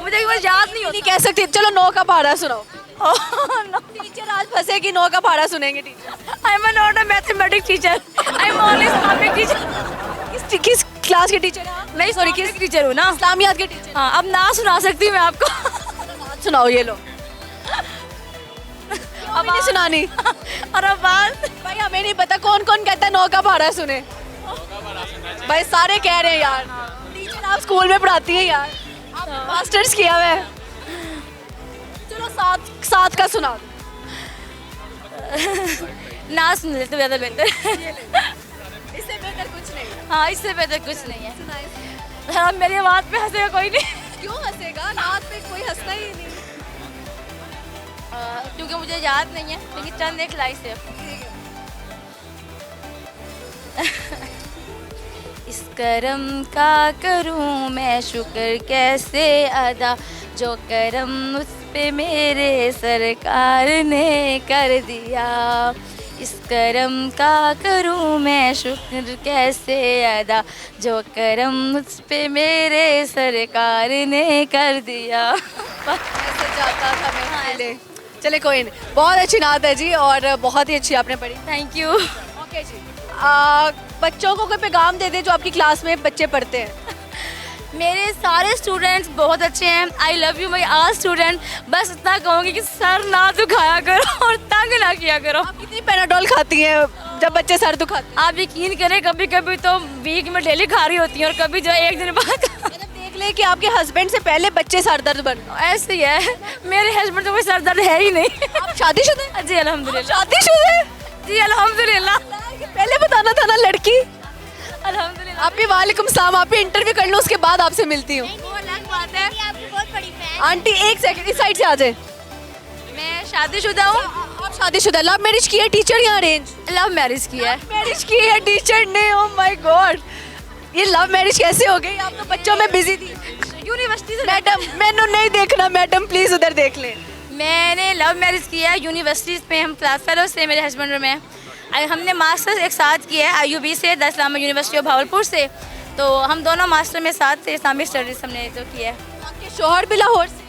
मुझे कुछ याद नहीं नहीं होता। कह सकती। चलो 9 का पहाड़ा सुनाओ। टीचर आज फंसेगी, 9 का पहाड़ा सुनेंगे teacher. I am not a mathematics teacher, I am only Islamic teacher. किस क्लास के टीचर हैं आप? मैं सॉरी किस टीचर हूँ ना, इस्लामियात के टीचर। हाँ अब ना सुना सकती हूँ मैं आपको। बात सुनाओ, ये लो। अब नहीं सुनानी। और आवाज़ भाई हमें नहीं पता कौन कौन कहता है 9 का पहाड़ा सुने। भाई सारे कह रहे हैं यार। टीचर आप स्कूल में पढ़ाती हैं यार, आप मास्टर्स किया हुआ है। चलो 7 का सुना दो। ना सुन लेते ज़्यादा बेहतर। इससे बेहतर कुछ नहीं। हाँ इससे बेहतर कुछ नहीं है। हाँ मेरी आवाज़ पे हंसेगा कोई नहीं। क्यों हंसेगा, नात पे कोई हंसना ही नहीं। क्योंकि मुझे याद नहीं है, लेकिन चंद एक लाइन से। इस करम का करूं मैं शुक्र कैसे अदा, जो करम उस पे मेरे सरकार ने कर दिया। इस करम का करूं मैं शुक्र कैसे अदा, जो करम उस पे मेरे सरकार ने कर दिया। ऐसे जाता था मैं पहले। चले कोई नहीं, बहुत अच्छी नात है जी और बहुत ही अच्छी आपने पढ़ी। Thank you. ओके जी। बच्चों को कोई पैगाम दे दे जो आपकी क्लास में बच्चे पढ़ते हैं। मेरे सारे स्टूडेंट्स बहुत अच्छे हैं। I love you my all student. बस इतना कहूँगी कि सर ना दुखाया करो और तंग ना किया करो। आप कितनी पैनाडोल खाती हैं जब बच्चे सर दुखाते हैं? आप यकीन करें कभी कभी तो वीक में डेली खा रही होती हैं और कभी जो है एक दिन बाद। देख ले कि आपके हस्बैंड से पहले बच्चे सर दर्द बन। ऐसे ही है, मेरे हस्बैंड तो कोई सर दर्द है ही नहीं। आप शादीशुदा हैं? जी अल्हम्दुलिल्लाह। शादीशुदा हैं? जी अल्हम्दुलिल्लाह। पहले बताना था ना लड़की। अल्हम्दुलिल्लाह। आप भी वालेकुम सलाम। आप भी इंटरव्यू कर लो, उसके बाद आपसे मिलती हूँ। वो अलग बात है। आपकी बहुत बड़ी फैन आंटी एक सेकंड इस साइड से आ जाए। मैं शादीशुदा हूँ। आप शादीशुदा, लव मैरिज की है टीचर या अरेंज? लव मैरिज की है। मैरिज की है टीचर ने, ओह माय गॉड, ये लव मैरिज कैसे हो गई? आप तो बच्चों में बिजी थी। यूनिवर्सिटी से मैडम मैंने नहीं देखना, मैडम प्लीज उधर देख लें। मैंने लव मैरिज किया है। यूनिवर्सिटीज़ में हम क्लास फेलोज थे मेरे हस्बैंड और मैं। हमने मास्टर्स एक साथ किया है IUB से, the Islamic university of Bahawalpur से। तो हम दोनों मास्टर में साथ थे, इस्लामिक स्टडीज़ हमने जो किया है। आपके शोहर भी लाहौर से?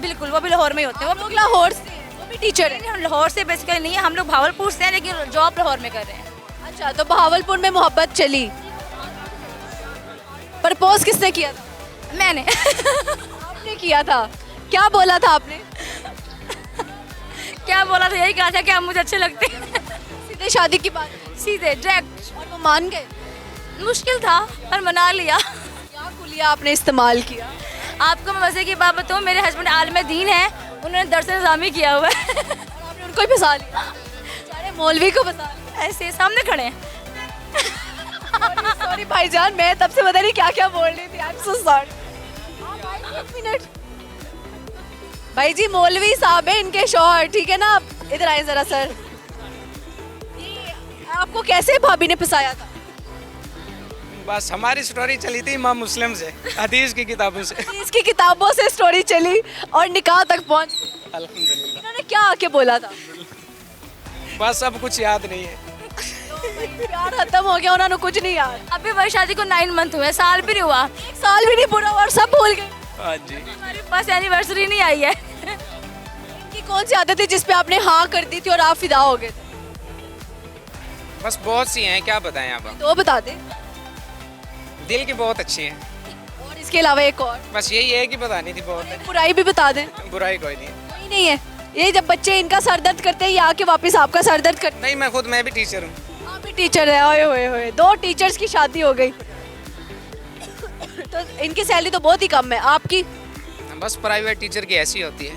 बिल्कुल, वो भी लाहौर में ही होते हैं। वो लोग लाहौर से, वो भी टीचर है? हम लाहौर से बेसिकली नहीं है, हम लोग भावलपुर से हैं लेकिन जॉब लाहौर में कर रहे हैं। अच्छा, तो बहावलपुर में मोहब्बत चली, प्रपोज किसने किया था? मैंने आपने किया था। क्या बोला था आपने? क्या बोला था? यही कहा था कि आप मुझे अच्छे लगते हैं। सीधे शादी की बात? सीधे डायरेक्ट। और वो मान गए? मुश्किल था पर मना लिया। क्या कुलिया आपने इस्तेमाल किया? आपको मैं मज़े की बात बताऊँ, मेरे हस्बैंड आलिम दीन है, उन्होंने दरस निज़ामी किया हुआ है। और आपने उनको ही फंसा लिया? सारे मौलवी को फंसा लिया? ऐसे सामने खड़े हैं। सॉरी भाईजान, मैं तब से पता नहीं क्या क्या बोल रही थी। I am so sorry. एक मिनट भाई जी, मौलवी साहब है इनके शौहर, ठीक है ना? आप इधर आए जरा सर। ये आपको कैसे भाभी ने फंसाया था? बस हमारी स्टोरी चली थी इमाम मुस्लिम से, हदीस की किताबों से। इसकी किताबों से स्टोरी चली और निकाह तक पहुंच। अल्हम्दुलिल्लाह। इन्होंने क्या आके बोला था? बस अब कुछ याद नहीं है। प्यार खत्म हो गया, उन्होंने कुछ नहीं याद। अभी हमारी शादी को 9 मंथ हुए, साल भी नहीं हुआ। एक साल भी नहीं पूरा हुआ और सब भूल गए। हाँ जी। हमारे पास एनिवर्सरी नहीं आई है। इनकी कौन सी आदत थी जिस पे आपने हाँ कर दी थी और आप फिदा हो गए थे? बस बहुत सी हैं, क्या बताएं आप। तो बता दे। दिल की बहुत अच्छी है, और इसके अलावा एक और बस यही है कि बतानी थी बहुत है। बुराई भी बता दें। बुराई कोई नहीं है। कोई नहीं है। ये जब बच्चे इनका सर दर्द करते हैं, ये आके वापस आपका सर दर्द करते नहीं, मैं भी टीचर हूँ। हैं। आप भी टीचर है? ओए होए होए, 2 टीचर्स की शादी हो गई। तो इनकी सैलरी तो बहुत ही कम है। आपकी? बस प्राइवेट टीचर की ऐसी होती है।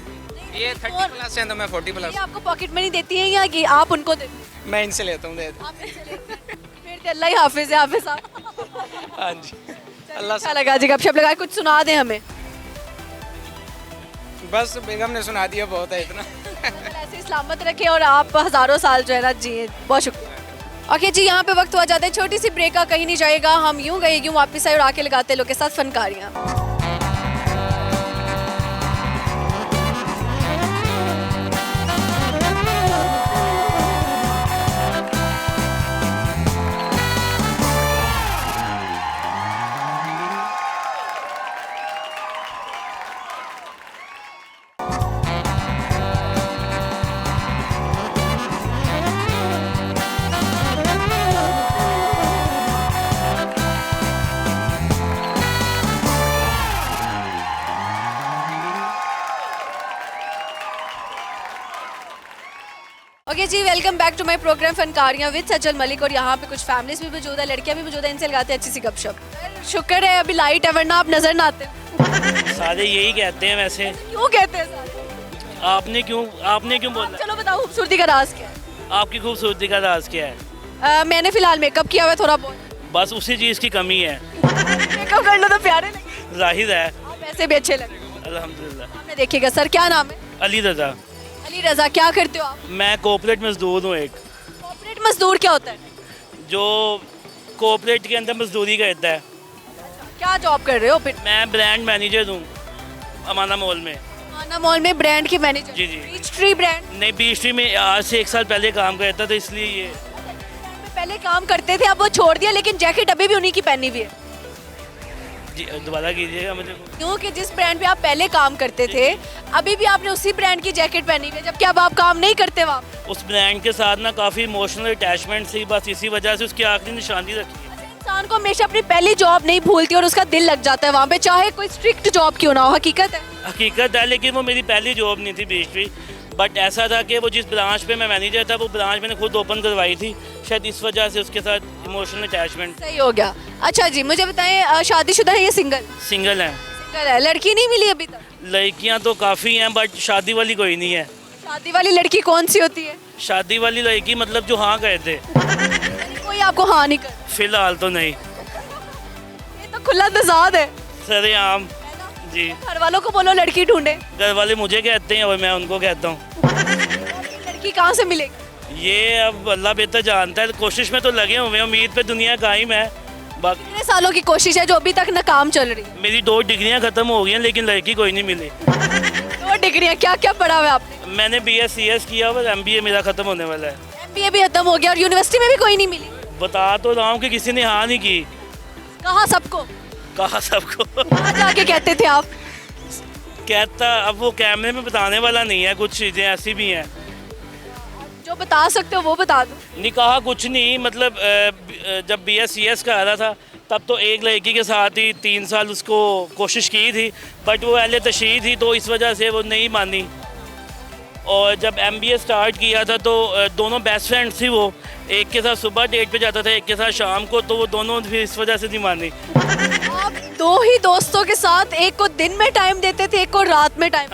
ये 30+ हैं तो मैं 40+। ये आपको पॉकेट मनी देती है या कि आप उनको देते हैं? मैं इनसे लेता हूँ, दे दो। आप इनसे लेते हैं। फिर तो अल्लाह ही हाफिज है, हाफिज साहब। हाँ जी। अल्लाह अच्छा लगा जी, गपशप लगा। कुछ सुना दें हमें। बस बेगम ने सुना दिया, बहुत है इतना। ऐसे सलामत रखे और आप हज़ारों साल जो है ना जिए। बहुत शुक्रिया। ओके जी, यहाँ पे वक्त हुआ जाता है छोटी सी ब्रेक का, कहीं नहीं जाएगा। हम यूं गए यूं वापस आए और आके लगाते लोग के साथ फनकारियाँ। Okay ji, welcome back to my programme फनकारियाँ विद सजल मलिक। और यहाँ पे कुछ फैमिलीज भी मौजूद है, लड़कियाँ भी मौजूद है, इनसे लगाते हैं अच्छी सी गपशप। शुक्र है अभी लाइट है, वरना आप नजर ना आते। सारे यही कहते हैं वैसे। क्यों कहते हैं सारे? आपने क्यों बोला? चलो बताओ, खूबसूरती का राज क्या है? आपकी खूबसूरती का राज क्या है? मैंने फिलहाल मेकअप किया हुआ है थोड़ा बहुत। बस उसी चीज़ की कमी है। मेकअप कर लो तो प्यारे लगे। जाहिर है। आप ऐसे भी अच्छे लगे। अल्हम्दुलिल्लाह। आपने देखिएगा। सर क्या नाम है? अली रज़ा। अली रज़ा। क्या करते हो आप? मैं कोऑपरेट मजदूर हूँ। एक कॉर्पोरेट मजदूर क्या होता है? जो कोऑपरेट के अंदर मजदूरी करता है। क्या जॉब कर रहे हो फिर? मैं ब्रांड मैनेजर हूँ अमाना मॉल में। माना मॉल में ब्रांड की मैनेजर? जी जी। पीच ट्री ब्रांड नहीं, बीस्ट्री में आज से 1 साल पहले काम करता था, इसलिए ये। में पहले काम करते थे, अब वो छोड़ दिया, लेकिन जैकेट अभी भी उन्हीं की पहनी हुई है। जी दोबारा कीजिएगा मुझे। क्योंकि जिस ब्रांड पे आप पहले काम करते थे, अभी भी आपने उसी ब्रांड की जैकेट पहनी हुई है, जबकि अब आप काम नहीं करते वहाँ पे। उस ब्रांड के साथ ना काफ़ी इमोशनल अटैचमेंट थी, बस इसी वजह से उसकी आखिरी निशानी रखी है। इंसान को हमेशा अपनी पहली जॉब नहीं भूलती और उसका दिल लग जाता है वहाँ पे, चाहे कोई स्ट्रिक्ट जॉब क्यों ना हो। हकीकत है। हकीकत है, लेकिन वो मेरी पहली जॉब नहीं थी बीस्ट्री। बट ऐसा था कि वो जिस ब्रांच पे मैं मैनेजर था, वो ब्रांच मैंने खुद ओपन करवाई थी, शायद इस वजह से उसके साथ इमोशनल अटैचमेंट। सही हो गया। अच्छा जी, मुझे बताएं, शादीशुदा है या सिंगल? सिंगल है। सिंगल है। लड़की नहीं मिली अभी तक? लड़कियां तो काफ़ी हैं, बट शादी वाली कोई नहीं है। शादी वाली लड़की कौन सी होती है? शादी वाली लड़की मतलब जो हाँ कहते। कोई आपको हाँ नहीं कर? फिलहाल तो नहीं। ये तो खुला तजाद है। सरेआम। जी। घर वालों को बोलो लड़की ढूंढे। घर वाले मुझे कहते हैं और मैं उनको कहता हूँ। लड़की कहाँ से मिलेगी? ये अब अल्लाह बेहतर जानता है, कोशिश में तो लगे हुए हैं, उम्मीद पे दुनिया कायम है। बाकी कितने सालों की कोशिश है जो अभी तक नाकाम चल रही है? मेरी 2 डिग्रियां ख़त्म हो गई हैं लेकिन लड़की कोई नहीं मिली। 2 डिग्रियां, क्या क्या पढ़ा हुआ है आपने? मैंने BScs किया और MBA मेरा ख़त्म होने वाला है। MBA भी खत्म हो गया और यूनिवर्सिटी में भी कोई नहीं मिली? बता तो रहा हूँ कि किसी ने हाँ नहीं की। कहा सबको? कहा सबको। कहाँ जाके कहते थे आप? कहता अब वो कैमरे में बताने वाला नहीं है, कुछ चीज़ें ऐसी भी हैं। जो बता सकते हो वो बता दो। नहीं कहा कुछ नहीं, मतलब जब BScs का आ रहा था तब तो एक लड़की के साथ ही 3 साल उसको कोशिश की थी, बट वो अहले तशरीह थी तो इस वजह से वो नहीं मानी। और जब MBA स्टार्ट किया था तो दोनों बेस्ट फ्रेंड्स थी, वो एक के साथ सुबह डेट पे जाता था, एक के साथ शाम को, तो वो दोनों भी इस वजह से नहीं मानी। आप 2 ही दोस्तों के साथ, एक को दिन में टाइम देते थे, एक को रात में टाइम।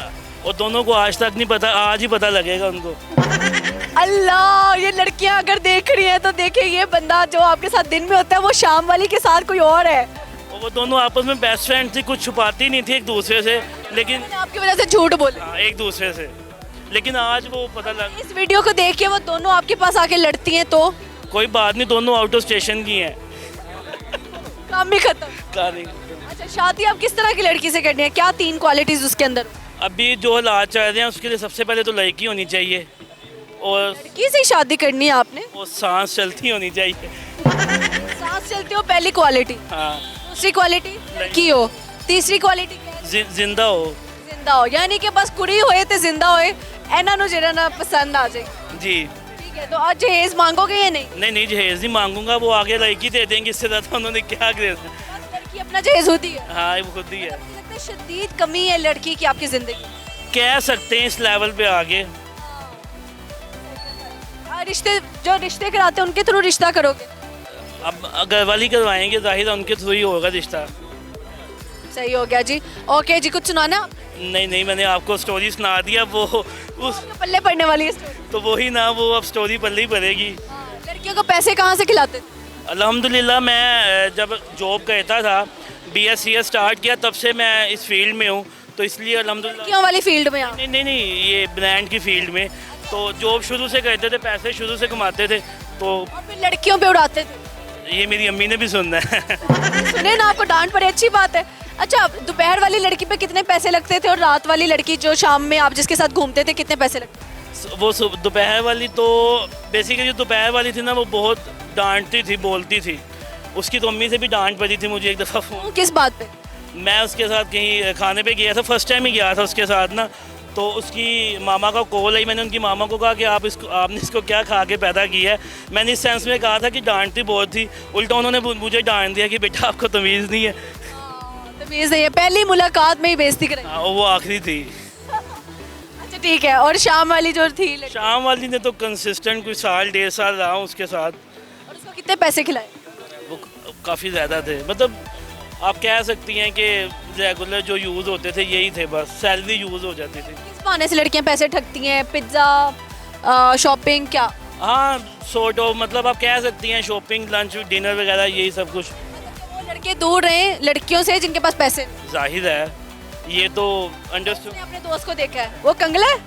और दोनों को आज तक नहीं पता, आज ही पता लगेगा उनको। अल्लाह, ये लड़कियां अगर देख रही हैं तो देखिए ये बंदा जो आपके साथ दिन में होता है वो शाम वाली के साथ कोई और है। और वो दोनों आपस में बेस्ट फ्रेंड थी, कुछ छुपाती नहीं थी एक दूसरे से, लेकिन मैंने आपकी वजह से झूठ बोले। हाँ, एक दूसरे से, लेकिन आज वो पता लग। इस वीडियो को देख के वो दोनों आपके पास आके लड़ती हैं तो कोई बात नहीं, दोनों आउट ऑफ स्टेशन की हैं। काम भी खत्म। कहानी अच्छा, शादी आप किस तरह की लड़की से करनी है? क्या 3 क्वालिटीज उसके अंदर? अभी जो हालात चल रहे हैं उसके लिए सबसे पहले तो लड़की होनी चाहिए और लड़की से ही शादी करनी है आपने? वो सांस चलती होनी चाहिए। सांस चलती हो पहली क्वालिटी। हाँ, दूसरी क्वालिटी लड़की हो। तीसरी क्वालिटी क्या है? जिंदा हो। जिंदा हो, यानी कि बस कुड़ी होए ते जिंदा होए, एना नु जेड़ा ना पसंद आ जाए। जी। ठीक है, तो आज जहेज मांगोगे या नहीं? नहीं जहेज नहीं मांगूंगा, वो आगे लड़की दे देंगे, इससे ज़्यादा उन्होंने क्या देना। लड़की अपना जहेज होती है। हाँ, वो खुद ही है। लगता है शदीद कमी है लड़की की आपकी जिंदगी। कह सकते हैं इस लेवल पे आगे। रिश्ते जो रिश्ते कराते हैं उनके थ्रू रिश्ता करोगे? अब घर वाली करवाएंगे, जाहिर है उनके थ्रू ही होगा रिश्ता। सही हो गया जी। ओके जी, कुछ सुनाना आप? नहीं मैंने आपको स्टोरी सुना दिया, वो उस पल्ले पड़ने वाली है स्टोरी। तो वही ना, वो अब स्टोरी पल्ले ही पड़ेगी। लड़कियों को पैसे कहाँ से खिलाते थे? अल्हम्दुलिल्लाह, मैं जब जॉब करता था, BScs स्टार्ट किया, तब से मैं इस फील्ड में हूँ, तो इसलिए अल्हम्दुलिल्लाह। लड़कियों वाली फील्ड में? नहीं, ये ब्रांड की फील्ड में, तो जॉब शुरू से करते थे, पैसे शुरू से कमाते थे, तो और फिर लड़कियों पे उड़ाते थे। ये मेरी अम्मी ने भी सुनना है। सुने ना, आपको डांट पड़े, अच्छी बात है। अच्छा, दोपहर वाली लड़की पे कितने पैसे लगते थे और रात वाली लड़की जो शाम में आप जिसके साथ घूमते थे कितने पैसे लगते थे? वो दोपहर वाली तो बेसिकली जो दोपहर वाली थी ना, वो बहुत डांटती थी, बोलती थी। उसकी तो अम्मी से भी डांट पड़ी थी मुझे एक दफ़ा फ़ोन। किस बात पे? मैं उसके साथ कहीं खाने पे गया था, फर्स्ट टाइम ही गया था उसके साथ ना, तो उसकी मामा का कॉल आई। मैंने उनकी मामा को कहा कि आपने इसको क्या खा के पैदा किया है। मैंने इस सेंस में कहा था कि डांटती बहुत थी, उल्टा उन्होंने मुझे डांट दिया कि बेटा आपको तमीज़ नहीं है। तमीज़ नहीं है, पहली मुलाकात में ही बेइज्जती कराई। हाँ, वो आखिरी थी। अच्छा ठीक है, और शाम वाली जो थी लड़की? शाम वाली ने तो कंसिस्टेंट कोई 1.5 साल रहा हूँ उसके साथ। और उसको कितने पैसे खिलाए? वो काफ़ी ज़्यादा थे, मतलब आप कह सकती हैं कि रेगुलर जो यूज़ होते थे यही थे, बस सैलरी यूज़ हो जाती थी। किस बहाने से लड़कियां पैसे ठगती हैं? पिज्ज़ा, शॉपिंग, क्या? हाँ, सॉर्ट ऑफ, मतलब आप कह सकती हैं शॉपिंग, लंच, डिनर वगैरह, यही सब कुछ। वो लड़के दूर रहे लड़कियों से जिनके पास पैसे नहीं। जाहिर है, ये तो अंडरस्टूड। मैंने अपने दोस्त को देखा है, वो कंगला है।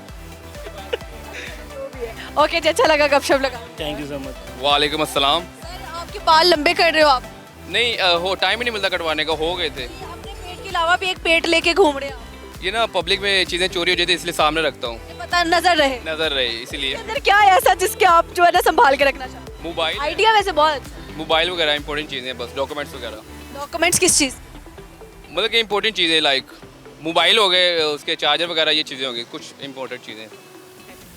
ओके जी, अच्छा लगा गपशप लगा। Thank you so much. वालेकुम अस्सलाम। सर, आपके बाल लंबे कर रहे हो आप? नहीं हो टाइम ही नहीं मिलता कटवाने का, हो गए थे। अपने पेट के अलावा भी एक पेट लेके घूम रहे हो आप। ये ना पब्लिक में चीज़ें चोरी हो जाती है, इसलिए सामने रखता हूँ, ये पता नजर रहे। नज़र रहे इसलिए। अंदर क्या है ऐसा जिसके आप जो है ना संभाल के रखना चाहते हैं? मोबाइल, आइडिया वैसे बहुत अच्छा। मोबाइल वगैरह इंपॉर्टेंट चीज़ें, बस डॉक्यूमेंट्स वगैरह। डॉक्यूमेंट्स किस चीज़? मतलब कि इंपॉर्टेंट चीज़ें लाइक मोबाइल हो गए, उसके चार्जर वगैरह, ये चीज़ें हो गई, कुछ इंपॉर्टेंट चीज़ें।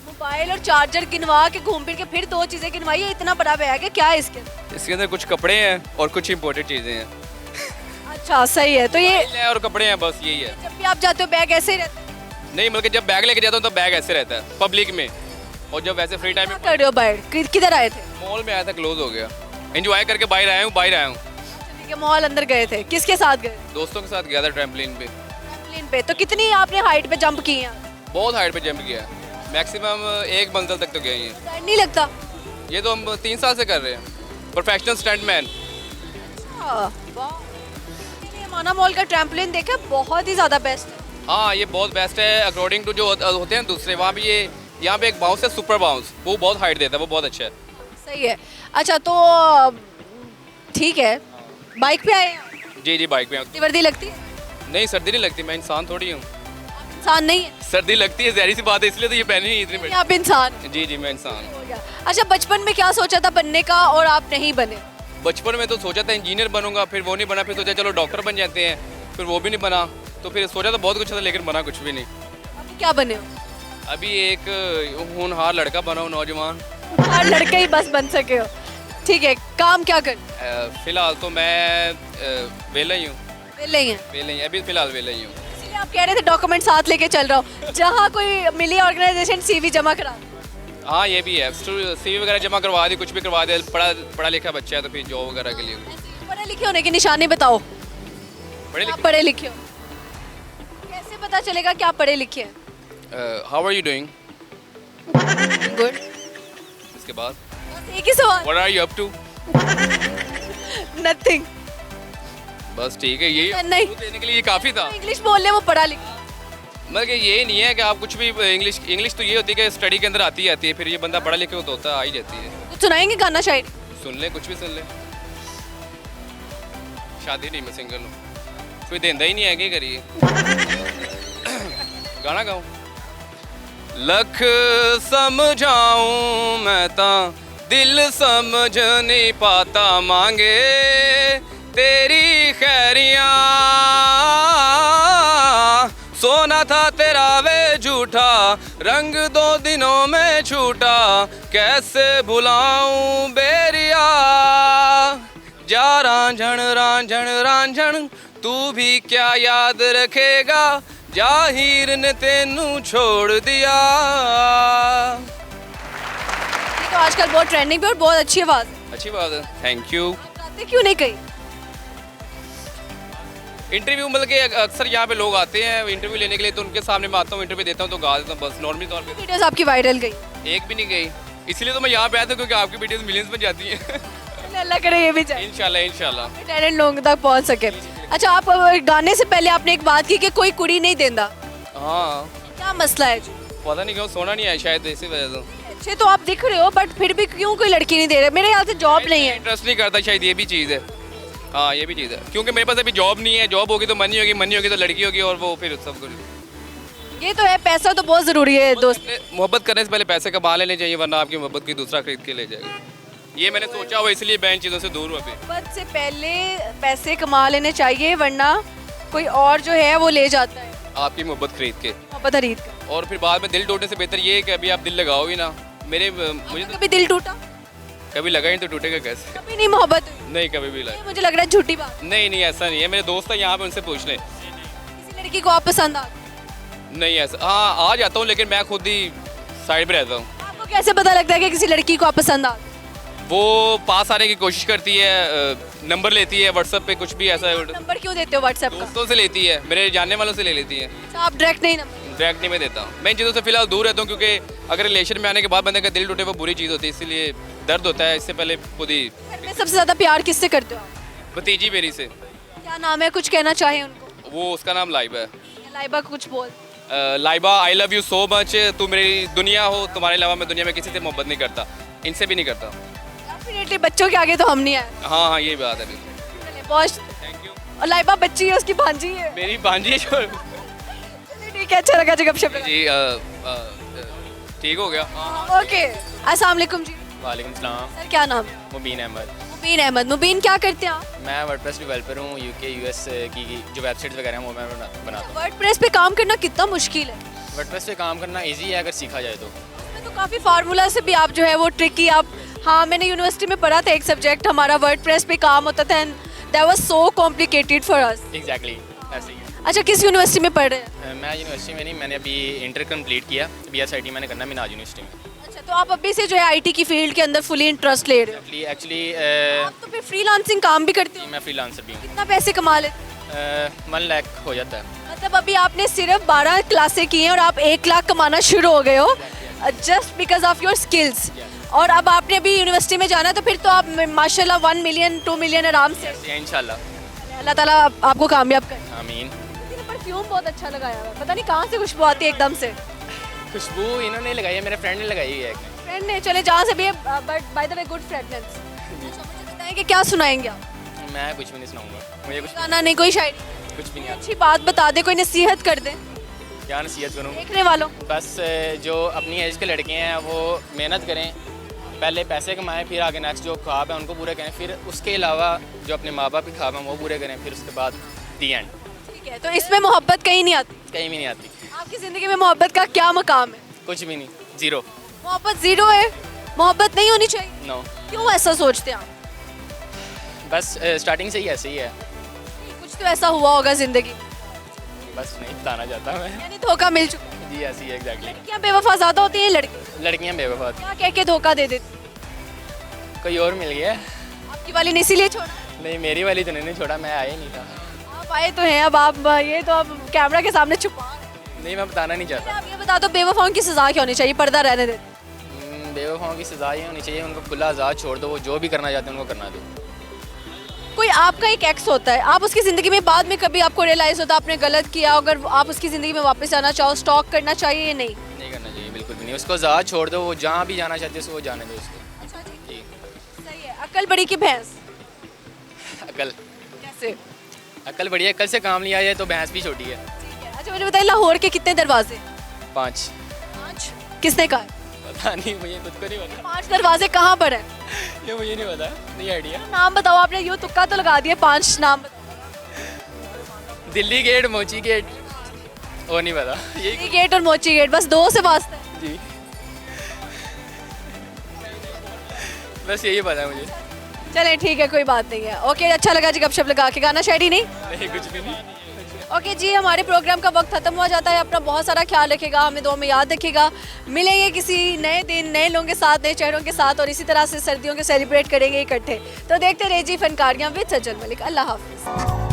मोबाइल और चार्जर गिनवा के घूम फिर के फिर 2 चीज़ें गिनवाई है, इतना बड़ा बैग है, क्या है इसके? इसके अंदर कुछ कपड़े हैं और कुछ इंपॉर्टेंट चीज़ें हैं। अच्छा सही है, तो ये मोबाइल है और कपड़े हैं, बस यही है। जब भी आप जाते हो बैग ऐसे ही रहता है? नहीं, मतलब कि जब बैग लेके जाता हूँ तो बैग ऐसे रहता है पब्लिक में, और जब वैसे फ्री टाइम क्या में कर रहे हो बाहर? किधर आए थे? मॉल में आया था, क्लोज हो गया, एंजॉय करके बाहर आया हूँ। ठीक है, मॉल अंदर गए थे, किसके साथ गए? दोस्तों के साथ गया था ट्रैम्पलिन पे। ट्रैम्पलिन पे। तो कितनी आपने हाइट पे जंप की है? बहुत हाइट पे जंप किया है, मैक्सिमम 1 मंजिल तक तो गए हैं। डर नहीं लगता? ये तो हम 3 साल से कर रहे हैं, प्रोफेशनल स्टंटमैन। माना मॉल का ट्रैम्पोलिन देखा, बहुत ही ज़्यादा बेस्ट है। हाँ ये बहुत बेस्ट है अकॉर्डिंग टू जो होते हैं दूसरे, वहाँ भी ये यहाँ पे एक बाउंस है सुपर बाउंस, वो बहुत हाइट देता है, वो बहुत अच्छा है। सही है। अच्छा तो ठीक है, बाइक पे आए हैं? जी जी बाइक पे इतनी वर्दी लगती है? नहीं सर्दी नहीं लगती, मैं इंसान थोड़ी हूँ। इंसान नहीं है? सर्दी लगती है, जहरी सी बात है, इसलिए तो ये पहनी नहीं इतनी आप इंसान बड़ी। जी जी मैं इंसान हूँ। हो गया। अच्छा बचपन में क्या सोचा था बनने का और आप नहीं बने? बचपन में तो सोचा था इंजीनियर बनूंगा, फिर वो नहीं बना, फिर सोचा चलो डॉक्टर बन जाते हैं, फिर वो भी नहीं बना, तो फिर सोचा था बहुत कुछ था लेकिन बना कुछ भी नहीं। अभी क्या बने हो? अभी एक होनहार लड़का बना हूँ, नौजवान। हर लड़के ही बस बन सके हो। ठीक है, काम क्या कर? फिलहाल तो मैं वेला ही हूँ। वेले ही हैं? वेला ही, अभी फिलहाल वेला ही हूँ। इसीलिए आप कह रहे थे डॉक्यूमेंट साथ लेके चल रहा हूँ, जहाँ कोई मिली ऑर्गेनाइजेशन सीवी जमा करा। हाँ ये भी है, सीवी वगैरह जमा करवा दी, कुछ भी करवा दे, पढ़ा लिखा बच्चा है तो फिर जॉब वगैरह के लिए। पढ़े लिखे होने की निशानी बताओ। आप पढ़े लिखे हो? कैसे पता चलेगा कि आप पढ़े लिखे हैं? How are you doing? Good. इसके बाद एक ही सवाल। What are you up to? Nothing. बस ठीक है, यही नहीं देने के लिए ये काफ़ी था। इंग्लिश बोल ले, वो पढ़ा लिखा। मतलब कि ये नहीं है कि आप कुछ भी इंग्लिश तो ये होती है कि स्टडी के अंदर आती ही आती है, फिर ये बंदा पढ़ा लिखा तो होता है, आ ही जाती है। कुछ सुनाएंगे गाना शायरी? सुन ले, कुछ भी सुन ले। शादी नहीं, मैं सिंगल हूँ, कोई देंदा ही नहीं है, क्या करिए। गाना गाऊं? लख समझाऊं मैं ता दिल समझ नहीं पाता, मांगे तेरी खैरियां, सोना था तेरा वे झूठा, रंग 2 दिनों में छूटा, कैसे भुलाऊं बेरिया, जा रांझण रांझण रांझण, तू भी क्या याद रखेगा, जाहिर ने तेनू छोड़ दिया। ये तो आजकल बहुत ट्रेंडिंग पे और बहुत अच्छी आवाज है। अच्छी बात है, थैंक यू। गाते क्यों नहीं कहीं? इंटरव्यू मतलब कि अक्सर यहाँ पे लोग आते हैं इंटरव्यू लेने के लिए, तो उनके सामने मैं आता हूँ, इंटरव्यू देता हूँ, तो गा देता हूँ बस नॉर्मली तौर पे। वीडियोस आपकी वायरल गई? एक भी नहीं गई, इसलिए तो मैं यहाँ पे आया था क्योंकि आपकी वीडियोस मिलियंस में जाती हैं। अल्लाह करे ये भी जाए, इंशाल्लाह इंशाल्लाह टैलेंट लोगों तक पहुँच सके। अच्छा आप गाने से पहले आपने एक बात की कि कोई कुड़ी नहीं देंदा। हाँ क्या मसला है जी? पता नहीं क्यों सोना नहीं है शायद, इसी वजह से। अच्छे तो आप दिख रहे हो, बट फिर भी क्यों कोई लड़की नहीं दे रहे? मेरे ख्याल से जॉब नहीं है, इंटरेस्ट नहीं करता शायद, ये भी चीज़ है। हाँ ये भी चीज़ है, क्योंकि मेरे पास अभी जॉब नहीं है, जॉब होगी तो मनी होगी, मनी होगी तो लड़की होगी, और वो फिर सब कुछ। ये तो है, पैसा तो बहुत ज़रूरी है दोस्त। मोहब्बत करने से पहले पैसे कमा लेने चाहिए, वरना आपकी मोहब्बत की दूसरा खरीद के ले जाएगा। ये मैंने सोचा हुआ, इसलिए मैं इन चीज़ों से दूर हूँ अभी। मोहब्बत से पहले पैसे कमा लेने चाहिए, वरना कोई और जो है वो ले जाता है आपकी मोहब्बत खरीद के, मोहब्बत खरीद कर। और फिर बाद में दिल टूटने से बेहतर ये है कि अभी आप दिल लगाओ ही ना। मुझे तो कभी दिल टूटा? कभी लगा ही तो टूटेगा कैसे? कभी नहीं मोहब्बत हुई? नहीं कभी भी लगा। मुझे लग रहा है झूठी बात। नहीं नहीं ऐसा नहीं है, मेरे दोस्त हैं यहाँ पे, उनसे पूछ लें। किसी लड़की को आप पसंद आ गए? नहीं ऐसा, हाँ आ जाता हूँ, लेकिन मैं खुद ही साइड पे रहता हूँ। आपको कैसे पता लगता है कि किसी लड़की को आप पसंद आ गए? वो पास आने की कोशिश करती है, नंबर लेती है व्हाट्सएप पे, कुछ भी ऐसा नंबर क्यों देते हो व्हाट्सएप का? दोस्तों से लेती है, मेरे जानने वालों से ले लेती है। अच्छा, आप डायरेक्ट नहीं नंबर? डायरेक्ट नहीं मैं देता हूँ, मैं इन चीज़ों से फिलहाल दूर रहता हूँ, क्योंकि अगर रिलेशन में आने के बाद बंदे का दिल टूटे वो बुरी चीज़ होती है, इसीलिए दर्द होता है। इससे पहले खुद ही। घर में सबसे ज़्यादा प्यार किससे करते हो आप? भतीजी मेरी से। क्या नाम है, कुछ कहना चाहे उनको? वो उसका नाम लाइबा है। लाइबा कुछ बोल। Laiba I love you so much, तू मेरी दुनिया हो, तुम्हारे अलावा मैं दुनिया में किसी से मोहब्बत नहीं करता, इनसे भी नहीं करता। डेफिनेटली बच्चों के आगे तो हम नहीं आए। हाँ हाँ यही बात है बिल्कुल। बहुत थैंक यू। और लाइबा बच्ची है, उसकी भांजी है। मेरी भांजी है। ठीक है, अच्छा लगा जी गपशप लगा। जी ठीक हो गया। ओके, अस्सलाम वालेकुम जी। वालेकुम सलाम। सर क्या नाम? मुबीन अहमद। मुबीन अहमद। मुबीन क्या करते हैं आप? मैं वर्डप्रेस डेवलपर हूँ, यूके यूएस की जो वेबसाइट्स वगैरह हैं वो मैं बनाता हूँ। वर्डप्रेस पे काम करना कितना मुश्किल है? वर्डप्रेस पे काम करना इजी है अगर सीखा जाए तो। इसमें तो काफ़ी फार्मूला से भी आप जो है वो ट्रिकी आप। हाँ मैंने यूनिवर्सिटी में पढ़ा था एक सब्जेक्ट हमारा वर्डप्रेस पे काम होता था, and that was so complicated for us. Exactly ऐसे ही है। अच्छा किस यूनिवर्सिटी में पढ़ रहे हैं? मैं यूनिवर्सिटी में नहीं, मैंने अभी इंटर कंप्लीट किया, BSIT मैंने करना मिनाज यूनिवर्सिटी में। अच्छा तो आप अभी से जो है आईटी की फील्ड के अंदर फुली इंटरेस्ट ले रहे हो? एक्चुअली आप तो फिर फ्रीलांसिंग काम भी करते हो? मैं फ्रीलांसर भी हूँ। कितना पैसे कमा लेते? 1 लाख हो जाता है। मतलब अभी आपने सिर्फ 12 क्लासें की हैं और आप 1 लाख कमाना शुरू हो गए हो just because of your skills. और अब आपने अभी यूनिवर्सिटी में जाना, तो फिर तो आप माशाल्लाह 1 मिलियन 2 मिलियन आराम से। इंशाल्लाह। अल्लाह ताला आपको कामयाब करे। आमीन। परफ्यूम बहुत अच्छा लगाया हुआ है, पता नहीं कहाँ से खुशबू आती है एकदम से। खुशबू इन्होंने लगाई है, मेरे फ्रेंड ने लगाई हुई है एक ने। फ्रेंड ने, चले जहाँ से भी है, but by the way good fragrance. मुझे बताएं कि क्या सुनाएंगे आप? मैं कुछ भी नहीं सुनाऊंगा, मुझे कुछ गाना नहीं, कोई शायरी, कुछ भी नहीं आता। अच्छी बात बता दे, कोई नसीहत कर दे क्या नसीहत करूँ देखने वालों। बस जो अपनी एज के लड़के हैं वो मेहनत करें, पहले पैसे कमाएं, फिर आगे नेक्स्ट जो ख्वाब है उनको पूरे करें, फिर उसके अलावा जो अपने माँ बाप के ख्वाब हैं वो पूरे करें, फिर उसके बाद दी एंड। ठीक है, तो इसमें मोहब्बत कहीं नहीं आती? कहीं भी नहीं आती। आपकी ज़िंदगी में मोहब्बत का क्या मकाम है? कुछ भी नहीं, जीरो। मोहब्बत ज़ीरो है, मोहब्बत नहीं होनी चाहिए? नो। क्यों ऐसा सोचते हैं आप? बस स्टार्टिंग से ही ऐसे ही है। कुछ तो ऐसा हुआ होगा ज़िंदगी, बस नहीं बताना चाहता मैं। यानी धोखा मिल चुका है। जी ऐसी है एग्जैक्टली। क्या बेवफा ज़्यादा होती है लड़के? लड़कियां बेवफा थी। क्या कह के धोखा दे देती? कोई और मिल गया। आपकी वाली ने इसीलिए छोड़ा? नहीं मेरी वाली तो नहीं छोड़ा, मैं आया ही नहीं था। आप आए तो हैं, अब आप ये तो अब कैमरा के सामने छुपा रहे हैं। नहीं मैं बताना नहीं चाहता। आप ये बता दो, बेवफाओं की सज़ा क्या होनी चाहिए? पर्दा रहने दे। बेवफाओं की सजा ये होनी चाहिए, उनको खुला आज़ाद छोड़ दो, वो जो भी करना चाहते हैं उनको करना दो। कोई आपका एक एक्स होता है, आप उसकी ज़िंदगी में बाद में कभी आपको रियलाइज़ होता है आपने गलत किया, अगर आप उसकी ज़िंदगी में वापस आना चाहो, स्टॉक करना चाहिए या नहीं? नहीं करना चाहिए, बिल्कुल भी नहीं। उसको आज़ाद छोड़ दो, वो जहाँ भी जाना चाहते हैं वो जाने दो उसको। अच्छा जी। सही है। अक्ल बड़ी की भैंस? अकल कैसे? अकल बड़ी है, अकल से काम लिया जाए तो भैंस भी छोटी है। ठीक है। अच्छा मुझे बताइए, लाहौर के कितने दरवाजे? 5। 5? किसने कहा? पता नहीं, मुझे खुद को नहीं पता। 5 दरवाजे कहाँ पर हैं? ये मुझे नहीं पता, नहीं आइडिया। नाम बताओ, आपने यूँ तुक्का तो लगा दिया, 5 नाम बताओ। दिल्ली गेट, मोची गेट, वो नहीं पता। दिल्ली गेट और मोची गेट, बस 2 से वास्ता है? जी बस यही पता है मुझे। चले ठीक है, कोई बात नहीं है। ओके, अच्छा लगा जी गपशप लगा के। गाना शायरी नहीं? नहीं कुछ भी नहीं। ओके जी, हमारे प्रोग्राम का वक्त खत्म हो जाता है। अपना बहुत सारा ख्याल रखेगा, हमें दुआ में याद रखेगा। मिलेंगे किसी नए दिन, नए लोगों के साथ, नए चेहरों के साथ, और इसी तरह से सर्दियों के सेलिब्रेट करेंगे इकट्ठे। तो देखते रहिए जी फनकारियाँ विद सज्जन मलिक। अल्लाह हाफिज़।